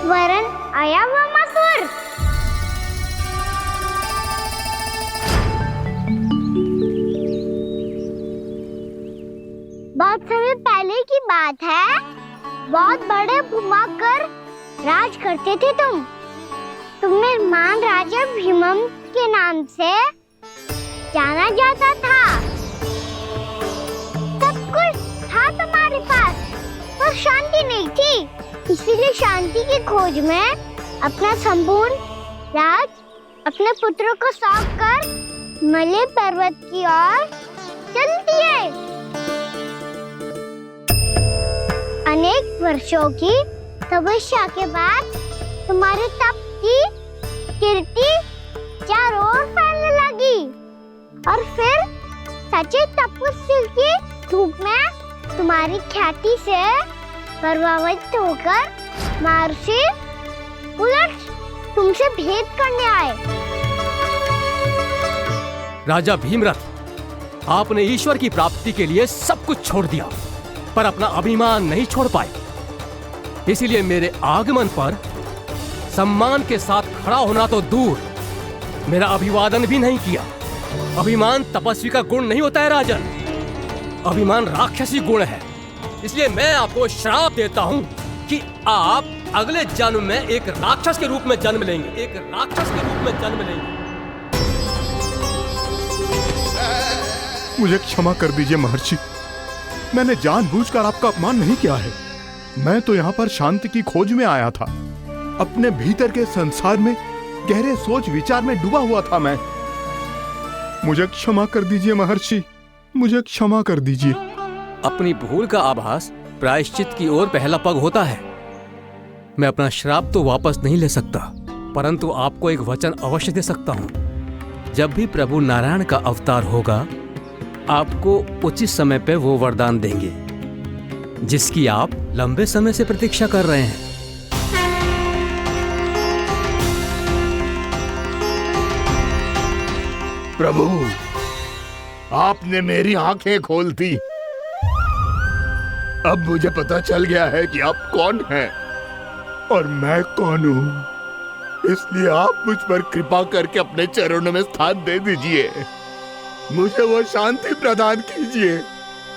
वरन आया हुआ मसूर। बहुत समय पहले की बात है। बहुत बड़े भूमाकर राज करते थे तुम। तुम्हें महान राजा भीमम के नाम से जाना जाता था। सब कुछ था तुम्हारे पास, पर शांति नहीं थी। इसीलिए शांति की खोज में अपना संपूर्ण राज अपने पुत्रों को सौंप कर हिमालय पर्वत की ओर चल दिए। अनेक वर्षों की तपस्या के बाद तुम्हारे तप की कीर्ति चारों ओर फैलने लगी और फिर सच्चे तपस्वी के रूप में तुम्हारी ख्याति से प्रभावित होकर महर्षि उलट तुमसे भेंट करने आए। राजा भीमरथ, आपने ईश्वर की प्राप्ति के लिए सब कुछ छोड़ दिया, पर अपना अभिमान नहीं छोड़ पाए। इसीलिए मेरे आगमन पर सम्मान के साथ खड़ा होना तो दूर, मेरा अभिवादन भी नहीं किया। अभिमान तपस्वी का गुण नहीं होता है राजन, अभिमान राक्षसी गुण है। इसलिए मैं आपको श्राप देता हूं कि आप अगले जन्म में एक राक्षस के रूप में जन्म लेंगे, एक राक्षस के रूप में जन्म लेंगे। मुझे क्षमा कर दीजिए महर्षि। मैंने जानबूझकर आपका अपमान नहीं किया है। मैं तो यहाँ पर शांति की खोज में आया था। अपने भीतर के संसार में गहरे सोच विचार में डूबा हुआ था मैं। मुझे क्षमा कर दीजिए महर्षि, मुझे क्षमा कर दीजिए। अपनी भूल का आभास प्रायश्चित की ओर पहला पग होता है। मैं अपना श्राप तो वापस नहीं ले सकता, परंतु आपको एक वचन अवश्य दे सकता हूं। जब भी प्रभु नारायण का अवतार होगा, आपको उचित समय पे वो वरदान देंगे जिसकी आप लंबे समय से प्रतीक्षा कर रहे हैं। प्रभु, आपने मेरी आंखें खोल दी। अब मुझे पता चल गया है कि आप कौन हैं और मैं कौन हूं। इसलिए आप मुझ पर कृपा करके अपने चरणों में स्थान दे दीजिए। मुझे वो शांति प्रदान कीजिए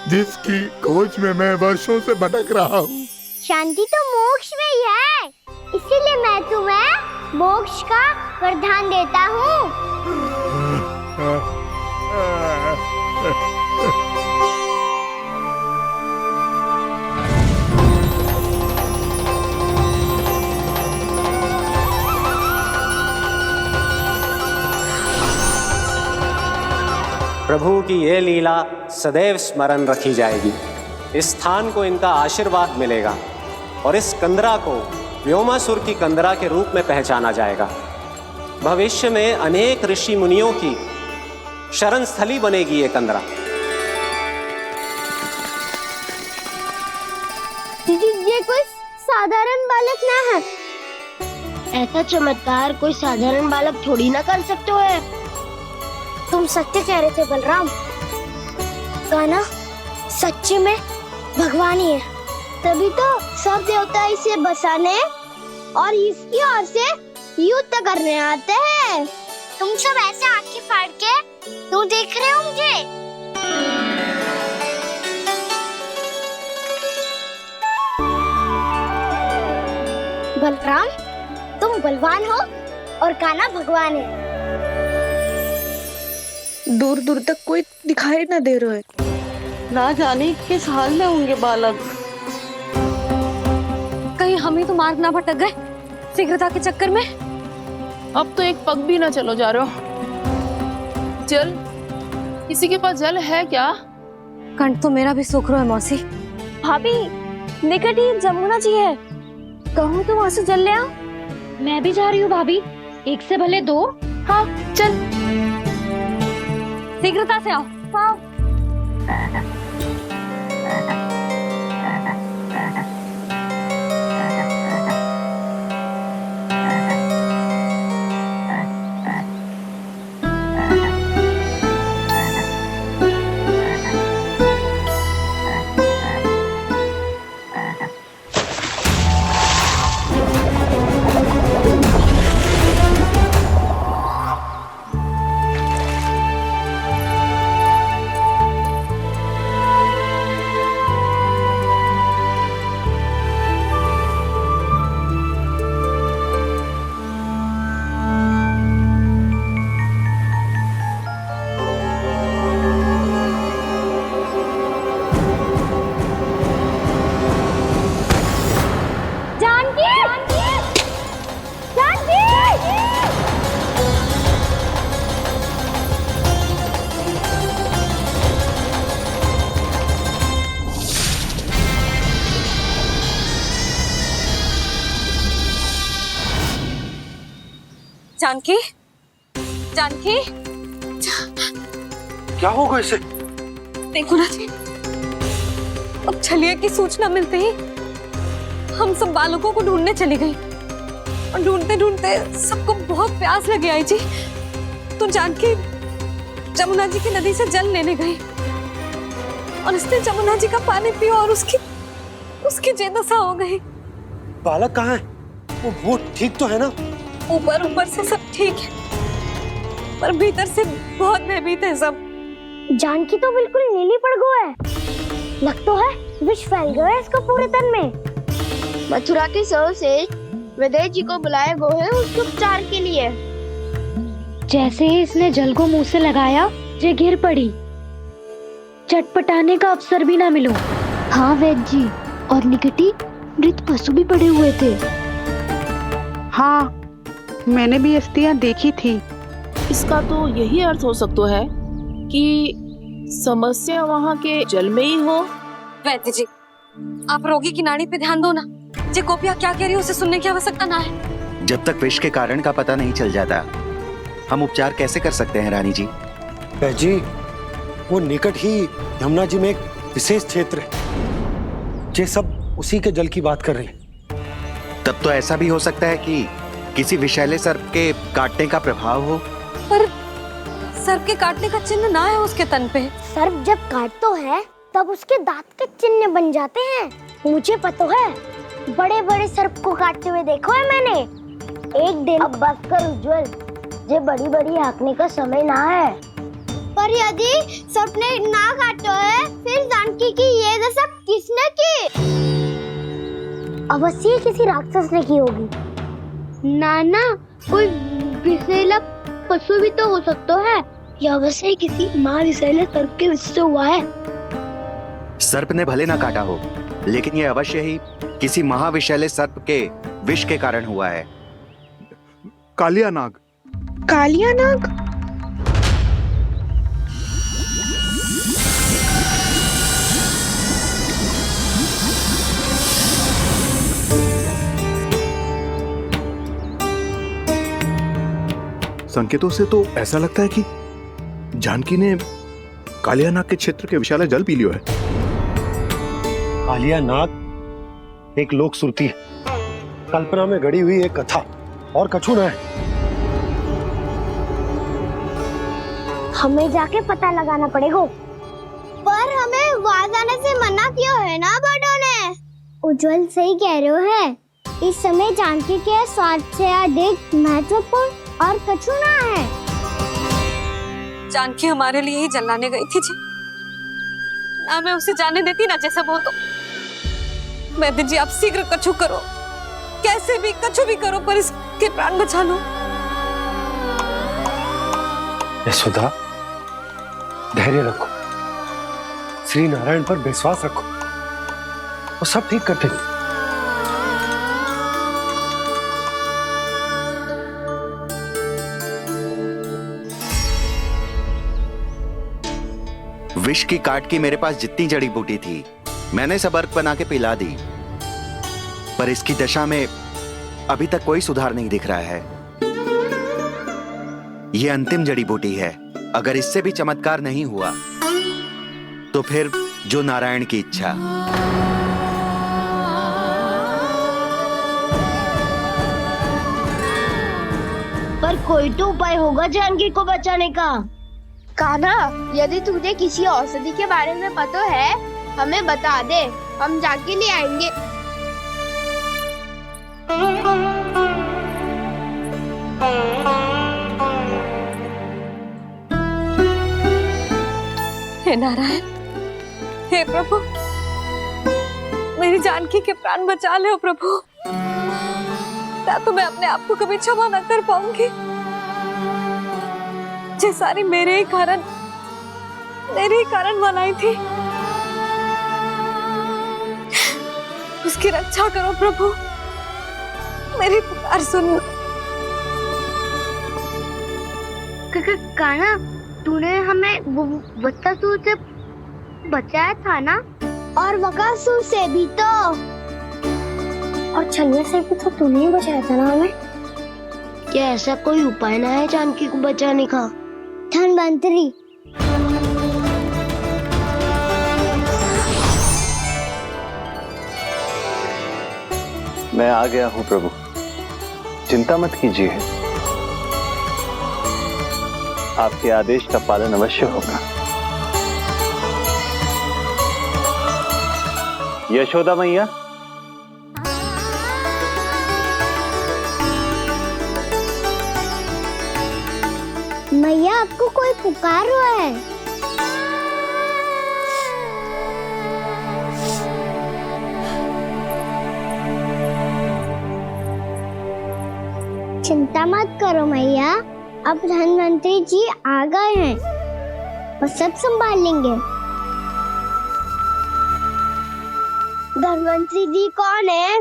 जिसकी खोज में मैं वर्षों से भटक रहा हूँ। शांति तो मोक्ष में ही है, इसीलिए मैं तुम्हें मोक्ष का वरदान देता हूँ। प्रभु की ये लीला सदैव स्मरण रखी जाएगी। इस स्थान को इनका आशीर्वाद मिलेगा और इस कंदरा को व्योमासुर की कंदरा के रूप में पहचाना जाएगा। भविष्य में अनेक ऋषि मुनियों की शरण स्थली बनेगी ये कंदरा। दीदी, ये कोई साधारण बालक ना है। ऐसा चमत्कार कोई साधारण बालक थोड़ी ना कर सकते हो। तुम सत्य कह रहे थे बलराम। गाना सच्चे में भगवान ही है, तभी तो सब देवता इसे बसाने और इसकी ओर से युद्ध करने आते हैं। तुम सब ऐसे आंखें फाड़ के क्यों देख रहे होंगे? बलराम, तुम बलवान हो और कान्हा भगवान है। दूर दूर तक कोई दिखाई न दे रहा है। ना जाने किस हाल में होंगे बालक। कहीं हम ही तो मार्ग ना भटक गए शीघ्रता के चक्कर में। अब तो एक पग भी ना चलो जा रहे हो। जल, किसी के पास जल है क्या? कंठ तो मेरा भी सूख रहा है मौसी। भाभी, निकट ही जमुना जी है, कहूँ तो वहाँ से जल ले आओ। मैं भी जा रही हूँ भाभी, एक से भले दो। हाँ चल, शीघ्रता से आओ। हाँ। जानकी, जानकी, क्या होगा इसे? देखो ना जी, अब छलिया की सूचना मिलते ही हम सब बालकों को ढूंढने चली गई और ढूंढते ढूंढते सबको बहुत प्यास लगी आई जी। तो जानकी जमुना जी की नदी से जल लेने गई और उसने जमुना जी का पानी पिया और उसकी जेदशा हो गई। बालक कहाँ है? वो ठीक तो है ना? ऊपर से सब ठीक है, पर भीतर से बहुत भयभीत है सब। जानकी तो बिल्कुल नीली पड़ गई है। लग तो है विष फैल गया है इसको पूरे तन में। मथुरा के सर्वश्रेष्ठ विदेह जी को बुलाए गए हैं उसके उपचार के लिए। जैसे ही इसने जल को मुंह से लगाया, ये गिर पड़ी। चटपटाने का अवसर भी ना मिलो। हाँ वैद्य जी, और निकटी मृत पशु भी पड़े हुए थे। हाँ, मैंने भी अस्थियां देखी थी। इसका तो यही अर्थ हो सकता है कि समस्या वहाँ के जल में ही हो। वैद्य जी, आप रोगी की नाड़ी पे ध्यान दो ना। जे गोपिया क्या कह रही है उसे सुनने की आवश्यकता ना है। जब तक विष के कारण का पता नहीं चल जाता, हम उपचार कैसे कर सकते हैं रानी जी? जी, वो निकट ही यमुना जी में एक विशेष क्षेत्र है। ये सब उसी के जल की बात कर रही है। तब तो ऐसा भी हो सकता है कि किसी विषैले सर्प के काटने का प्रभाव हो। पर सर्प के काटने का चिन्ह ना है उसके तन पे। सर्प जब काटता है तब उसके दांत के चिन्ह बन जाते हैं। मुझे पता है, बड़े बड़े सर्प को काटते हुए देखो है मैंने। एक दिन अब बस कर उज्जवल, ये बड़ी बड़ी हाँकने का समय ना है। पर यदि सर्प ने ना काटा है, फिर जानकी की ये दशा किसने की? अवश्य किसी राक्षस ने की होगी। नाना, कोई विषैला पशु भी तो हो सकता है। यह अवश्य किसी महाविषैले सर्प के विष से हुआ है। सर्प ने भले ना काटा हो, लेकिन यह अवश्य ही किसी महाविषैले सर्प के विष के कारण हुआ है। कालिया नाग। कालिया नाग? संकेतों से तो ऐसा लगता है कि जानकी ने कालिया नाग के क्षेत्र के विशाल जल पी लियो है। कालिया नाग एक लोक श्रुति है, कल्पना में गढ़ी हुई एक कथा, और कछु न है। हमें जाके पता लगाना पड़ेगा। पर हमें वहां जाने से मना किया है ना बड़ों ने। उज्जवल सही कह रहे हो है। इस समय जानकी के स्वास्थ्य से अधिक महत्वपूर्ण और कछु ना है। जानकी हमारे लिए ही जलाने गई थी जी। ना मैं उसे जाने देती ना जैसा वो तो। वैद्य जी, आप शीघ्र कछु करो, कैसे भी कछु भी करो, पर इसके प्राण बचा लो। यशोदा, धैर्य रखो, श्री नारायण पर विश्वास रखो, वो सब ठीक कर देंगे। विष की काट की मेरे पास जितनी जड़ी बूटी थी, मैंने सब अर्क बना के पिला दी, पर इसकी दशा में अभी तक कोई सुधार नहीं दिख रहा है। यह अंतिम जड़ी बूटी है। अगर इससे भी चमत्कार नहीं हुआ तो फिर जो नारायण की इच्छा। पर कोई तो उपाय होगा जानकी को बचाने का। कान्हा, यदि तुझे किसी औषधि के बारे में पता है, हमें बता दे, हम जाके ले आएंगे। हे नारायण, हे प्रभु, मेरी जानकी के प्राण बचा ले प्रभु। या तो मैं अपने आप को कभी क्षमा न कर पाऊंगी। ये सारी मेरे ही कारण बनाई थी। उसकी रक्षा करो प्रभु, मेरी पुकार सुनो। कान्हा, तूने हमें वत्सासुर से बचाया था ना? और बकासुर से भी तो, और छन्ने से भी तो तूने ही बचाया था ना हमें। क्या ऐसा कोई उपाय ना है जानकी को बचाने का? धन्वंतरी, मैं आ गया हूं प्रभु, चिंता मत कीजिए। आपके आदेश का पालन अवश्य होगा। यशोदा मैया, मैया, आपको कोई पुकार रहा है। चिंता मत करो मैया, अब धन्वंतरी जी आ गए हैं, वो सब संभाल लेंगे। धन्वंतरी जी कौन है?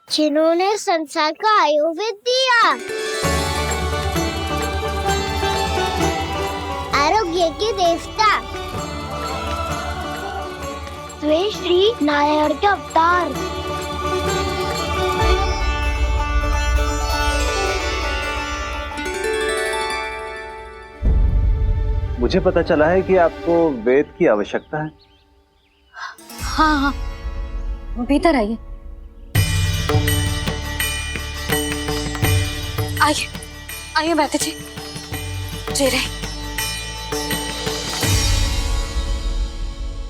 जिन्होंने संसार का आयुर्वेद दिया, आरोग्य के देवता, वे श्री नारायण के अवतार। मुझे पता चला है कि आपको वेद की आवश्यकता है। हाँ हाँ, भीतर आइए। आइए आइए बैठे जी। जी रहे।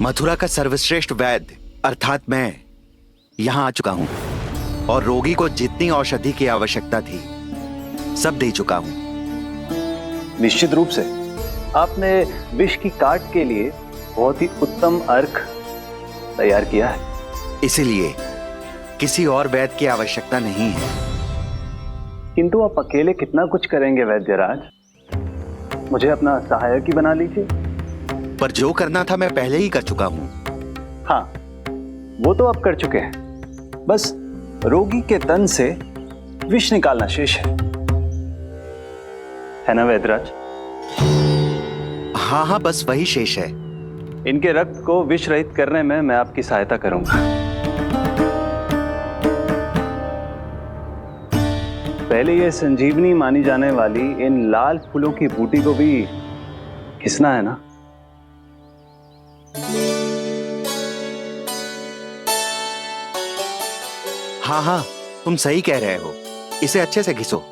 मथुरा का सर्वश्रेष्ठ वैद्य अर्थात मैं यहाँ आ चुका हूँ और रोगी को जितनी औषधि की आवश्यकता थी सब दे चुका हूँ। निश्चित रूप से आपने विष की काट के लिए बहुत ही उत्तम अर्क तैयार किया है। इसीलिए किसी और वैद्य की आवश्यकता नहीं है। किंतु आप अकेले कितना कुछ करेंगे वैद्यराज? मुझे अपना सहायक ही बना लीजिए। पर जो करना था मैं पहले ही कर चुका हूँ। हाँ, वो तो आप कर चुके हैं। बस रोगी के तन से विष निकालना शेष है ना वैद्यराज? हाँ हाँ, बस वही शेष है। इनके रक्त को विष रहित करने में मैं आपकी सहायता करूंगा। पहले ये संजीवनी मानी जाने वाली इन लाल फूलों की बूटी को भी घिसना है ना? हाँ हाँ, तुम सही कह रहे हो। इसे अच्छे से घिसो।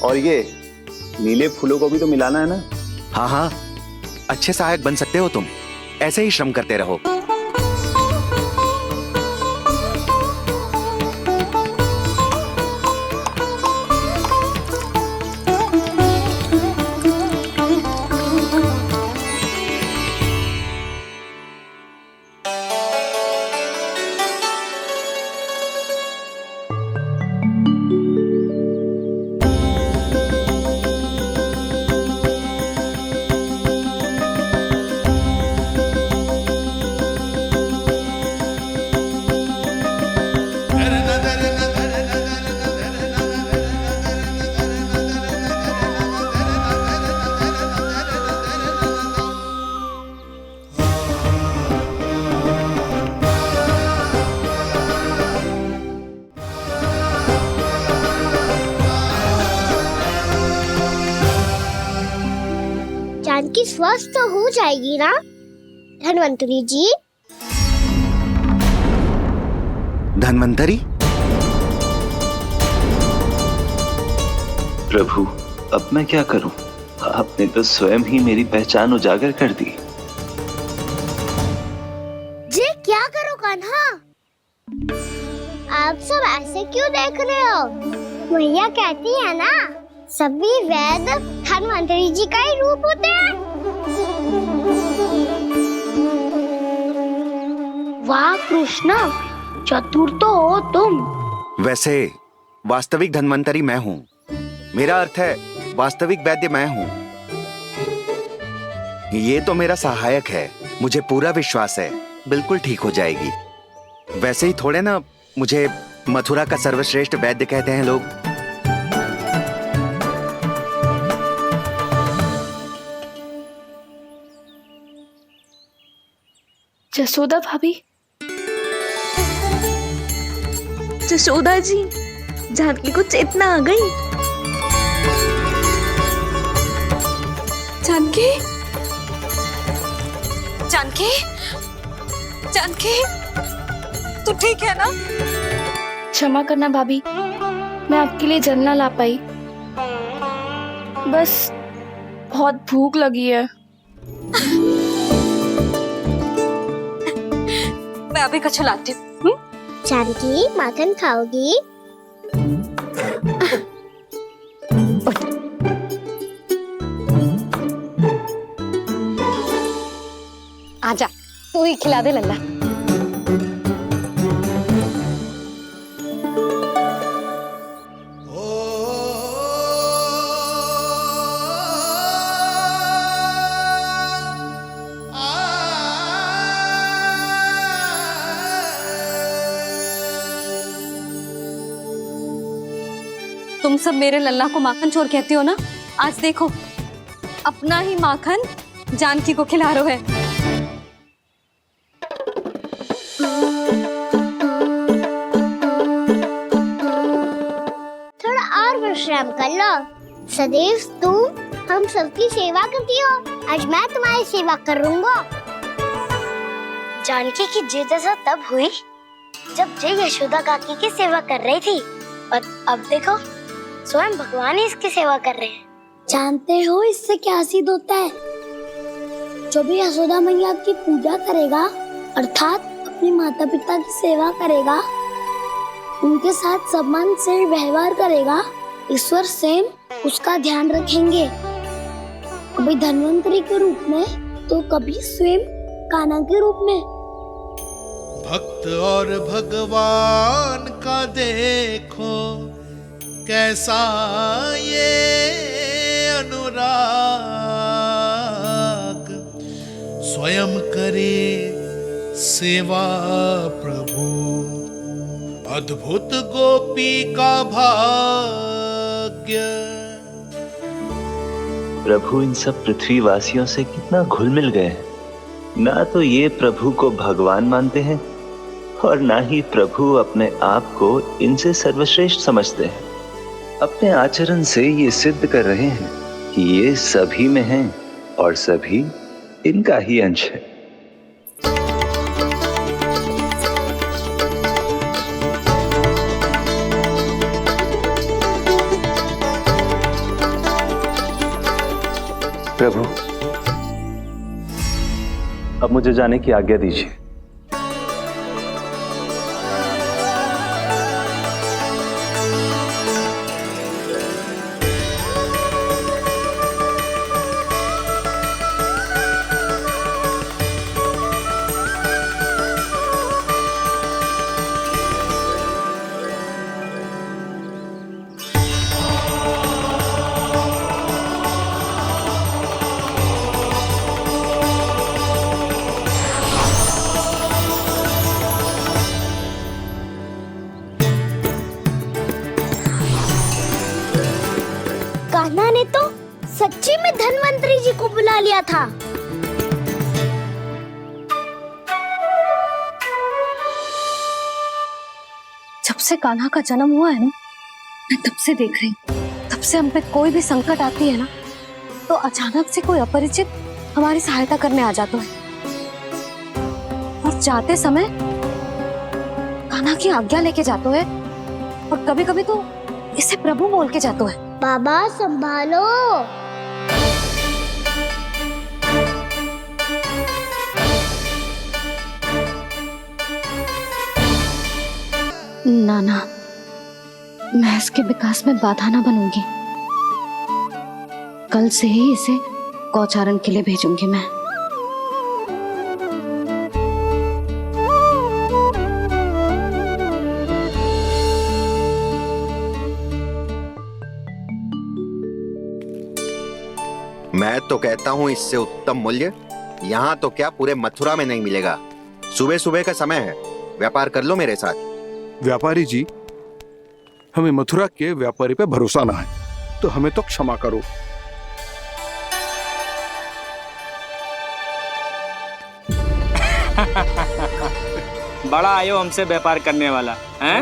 और ये नीले फूलों को भी तो मिलाना है ना? हाँ हाँ, अच्छे सहायक बन सकते हो तुम। ऐसे ही श्रम करते रहो। जानकी स्वस्थ हो जाएगी ना धन्वंतरी जी? धन्वंतरी? प्रभु, अब मैं क्या करूं? आपने तो स्वयं ही मेरी पहचान उजागर कर दी। जी क्या करो कान्हा? आप सब ऐसे क्यों देख रहे हो? भैया कहती है ना, सभी वैद्य धन्वंतरी जी का ही रूप होते हैं। वाह कृष्णा, चतुर तो हो तुम। वैसे वास्तविक धन्वंतरी मैं हूँ। मेरा अर्थ है वास्तविक वैद्य मैं हूँ। ये तो मेरा सहायक है। मुझे पूरा विश्वास है बिल्कुल ठीक हो जाएगी। वैसे ही थोड़े ना मुझे मथुरा का सर्वश्रेष्ठ वैद्य कहते हैं लोग। जसोदा भाभी। जसोदा जी, जानकी को चेतना आ गई। जानकी, जानकी, जानकी, तू ठीक है ना? क्षमा करना भाभी, मैं आपके लिए जल ना ला पाई। बस बहुत भूख लगी है। मैं अभी कुछ लाती हूँ। जानकी, माखन खाओगी? तू ही खिला दे लल्ला। तुम सब मेरे लल्ला को माखन चोर कहती हो ना, आज देखो अपना ही माखन जानकी को खिला रहे है। थोड़ा और विश्राम कर लो। सदैव तुम हम सबकी सेवा करती हो, आज मैं तुम्हारी सेवा करूंगा। जानकी की जिज्ञासा तब हुई जब जय यशोदा काकी की सेवा कर रही थी, और अब देखो स्वयं भगवान ही इसकी सेवा कर रहे हैं। जानते हो इससे क्या सिद्ध होता है? जो भी यशोदा मैया की पूजा करेगा, अर्थात अपने माता पिता की सेवा करेगा, उनके साथ सम्मान से व्यवहार करेगा, ईश्वर स्वयं उसका ध्यान रखेंगे। कभी धन्वंतरी के रूप में तो कभी स्वयं कान्हा के रूप में। भक्त और भगवान का देखो कैसा ये अनुराग, स्वयं करे सेवा प्रभु, अद्भुत गोपी का भाग्य। प्रभु इन सब पृथ्वीवासियों से कितना घुल मिल गए हैं। ना तो ये प्रभु को भगवान मानते हैं और ना ही प्रभु अपने आप को इनसे सर्वश्रेष्ठ समझते हैं। अपने आचरण से ये सिद्ध कर रहे हैं कि ये सभी में हैं और सभी इनका ही अंश है। प्रभु, अब मुझे जाने की आज्ञा दीजिए। कान्हा ने तो सच्ची में धन्वंतरी जी को बुला लिया था। जब से कान्हा का जन्म हुआ है ना, मैं तब से देख रही हूँ, तब से हम पे कोई भी संकट आती है ना, तो अचानक से कोई अपरिचित हमारी सहायता करने आ जाता है। और जाते समय कान्हा की आज्ञा लेके जाते है, और कभी कभी तो इसे प्रभु बोल के जाते है। बाबा संभालो। नाना, मैं इसके विकास में बाधा ना बनूंगी। कल से ही इसे गौचारण के लिए भेजूंगी मैं। मैं तो कहता हूँ इससे उत्तम मूल्य यहाँ तो क्या पूरे मथुरा में नहीं मिलेगा। सुबह सुबह का समय है, व्यापार कर लो मेरे साथ। व्यापारी जी, हमें मथुरा के व्यापारी पे भरोसा ना है, तो हमें तो क्षमा करो। बड़ा आयो हमसे व्यापार करने वाला हैं?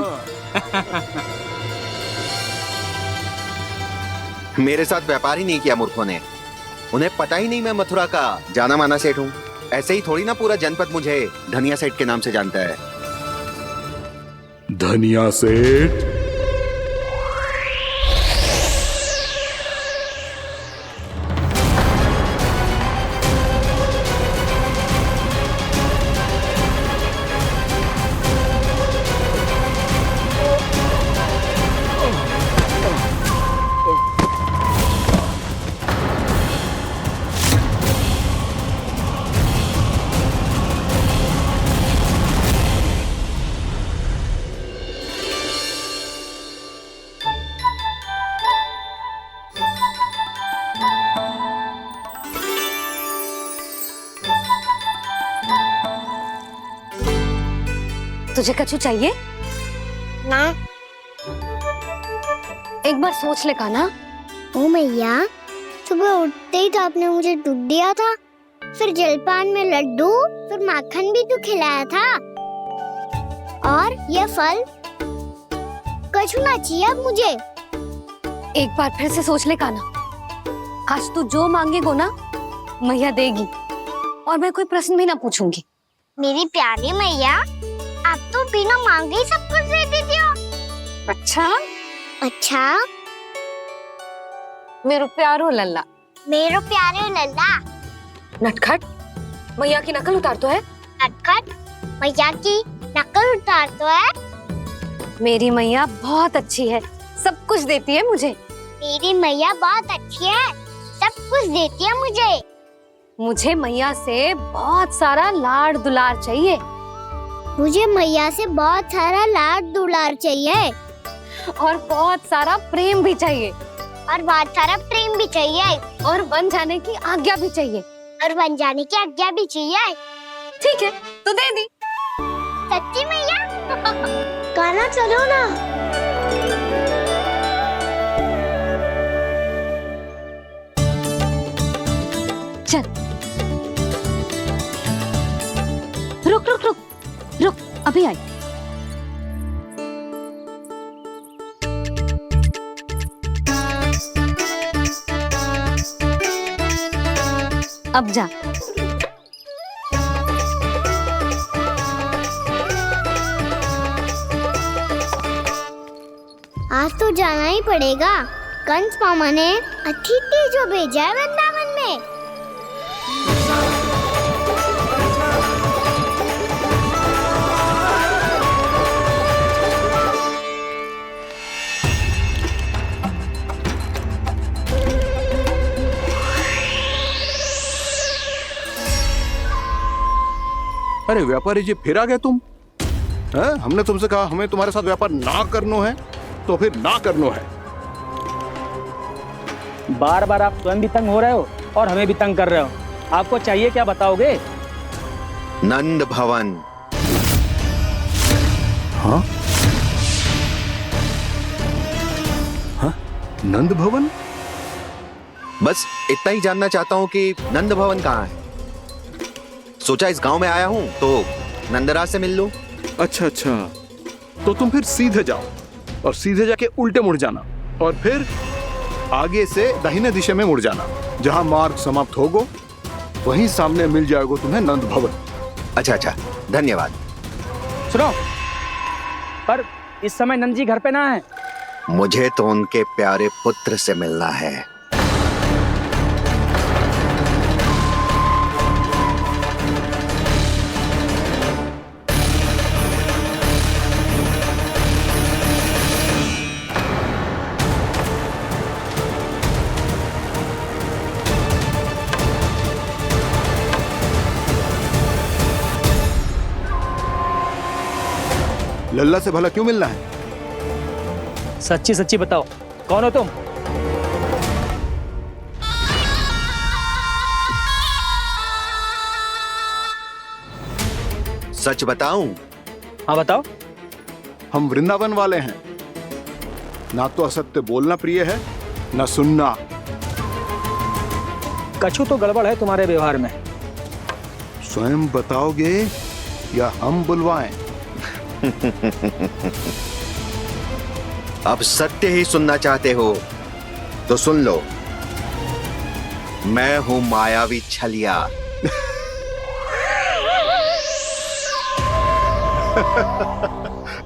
मेरे साथ व्यापार ही नहीं किया मूर्खों ने। उन्हें पता ही नहीं मैं मथुरा का जाना माना सेठ हूँ। ऐसे ही थोड़ी ना पूरा जनपद मुझे धनिया सेठ के नाम से जानता है। धनिया सेठ? तुझे कछु चाहिए? ना। एक बार सोच ले कान्हा। ओ मैया, सुबह उठते ही तो आपने मुझे दूध दिया था, फिर जलपान में लड्डू, फिर माखन भी तो खिलाया था, और ये फल कछु ना चाहिए अब मुझे। एक बार फिर से सोच ले कान्हा। आज तू जो मांगेगो ना मैया देगी, और मैं कोई प्रश्न भी ना पूछूंगी। मेरी प्यारी मैया, आप तो बिना मांगे ही सब कुछ दे देती हो। अच्छा अच्छा, मेरो प्यारो लल्ला। मेरो प्यारे लल्ला। नटखट, मैया की नकल उतार तो है। नटखट, मैया की नकल उतार तो है। मेरी मैया बहुत अच्छी है, सब कुछ देती है मुझे। मेरी मैया बहुत अच्छी है, सब कुछ देती है मुझे। मुझे मैया से बहुत सारा लाड दुलार चाहिए। मुझे मैया से बहुत सारा लाड दुलार चाहिए, और बहुत सारा प्रेम भी चाहिए, और बहुत सारा प्रेम भी चाहिए, और बन जाने की आज्ञा भी चाहिए, और बन जाने की आज्ञा भी चाहिए। ठीक है, तो दे दी। सच्ची मैया? कान्हा चलो ना। चल। रुक रुक रुक रुक, अभी आई। अब जा। आज तो जाना ही पड़ेगा। कंस मामा ने अतिथि जो भेजा है वृंदावन में। अरे व्यापारी जी, फिर आ गए तुम? हैं? हमने तुमसे कहा हमें तुम्हारे साथ व्यापार ना करना है, तो फिर ना करना है। बार बार आप स्वयं भी तंग हो रहे हो और हमें भी तंग कर रहे हो। आपको चाहिए क्या बताओगे? नंद भवन। हाँ? हाँ? नंद भवन? बस इतना ही जानना चाहता हूँ कि नंद भवन कहाँ है। सोचा इस गांव में आया हूँ तो नंदराज से मिल लूं। अच्छा अच्छा, तो तुम फिर सीधे जाओ और सीधे जाके उल्टे मुड़ जाना, और फिर आगे से दाहिने दिशा में मुड़ जाना। जहां मार्ग समाप्त होगा वहीं सामने मिल जाएगा तुम्हें नंद भवन। अच्छा अच्छा, धन्यवाद। सुनो, पर इस समय नंद जी घर पे ना है। मुझे तो उनके प्यारे पुत्र से मिलना है। लल्ला से भला क्यों मिलना है? सच्ची सच्ची बताओ, कौन हो तुम? सच बताऊं? हाँ बताओ। हम वृंदावन वाले हैं। ना तो असत्य बोलना प्रिय है, ना सुनना। कछु तो गड़बड़ है तुम्हारे व्यवहार में। स्वयं बताओगे या हम बुलवाएं? अब सत्य ही सुनना चाहते हो तो सुन लो। मैं हूं मायावी छलिया।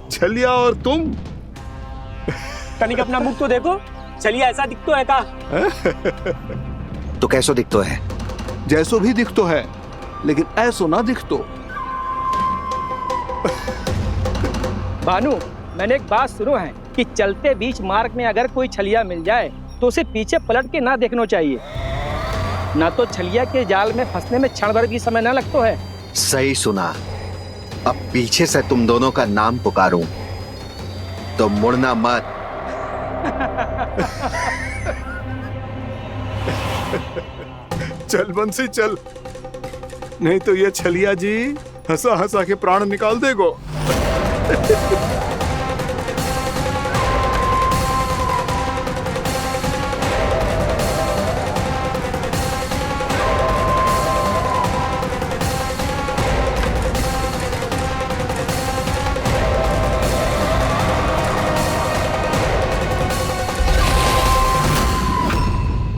छलिया और तुम? कनिक अपना मुख तो देखो, छलिया ऐसा दिखतो है का? तो कैसो दिखतो है? जैसो भी दिखतो है, लेकिन ऐसो ना दिखतो। भानु, मैंने एक बात सुनो है कि चलते बीच मार्ग में अगर कोई छलिया मिल जाए तो उसे पीछे पलट के ना देखना चाहिए, ना तो छलिया के जाल में फंसने में क्षण भर भी समय ना लगता है। सही सुना। अब पीछे से तुम दोनों का नाम पुकारूं तो मुड़ना मत। चल बंसी चल, नहीं तो ये छलिया जी हंसा हंसा के प्राण निकाल देगो।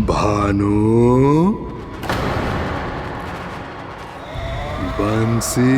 भानु, बंसी।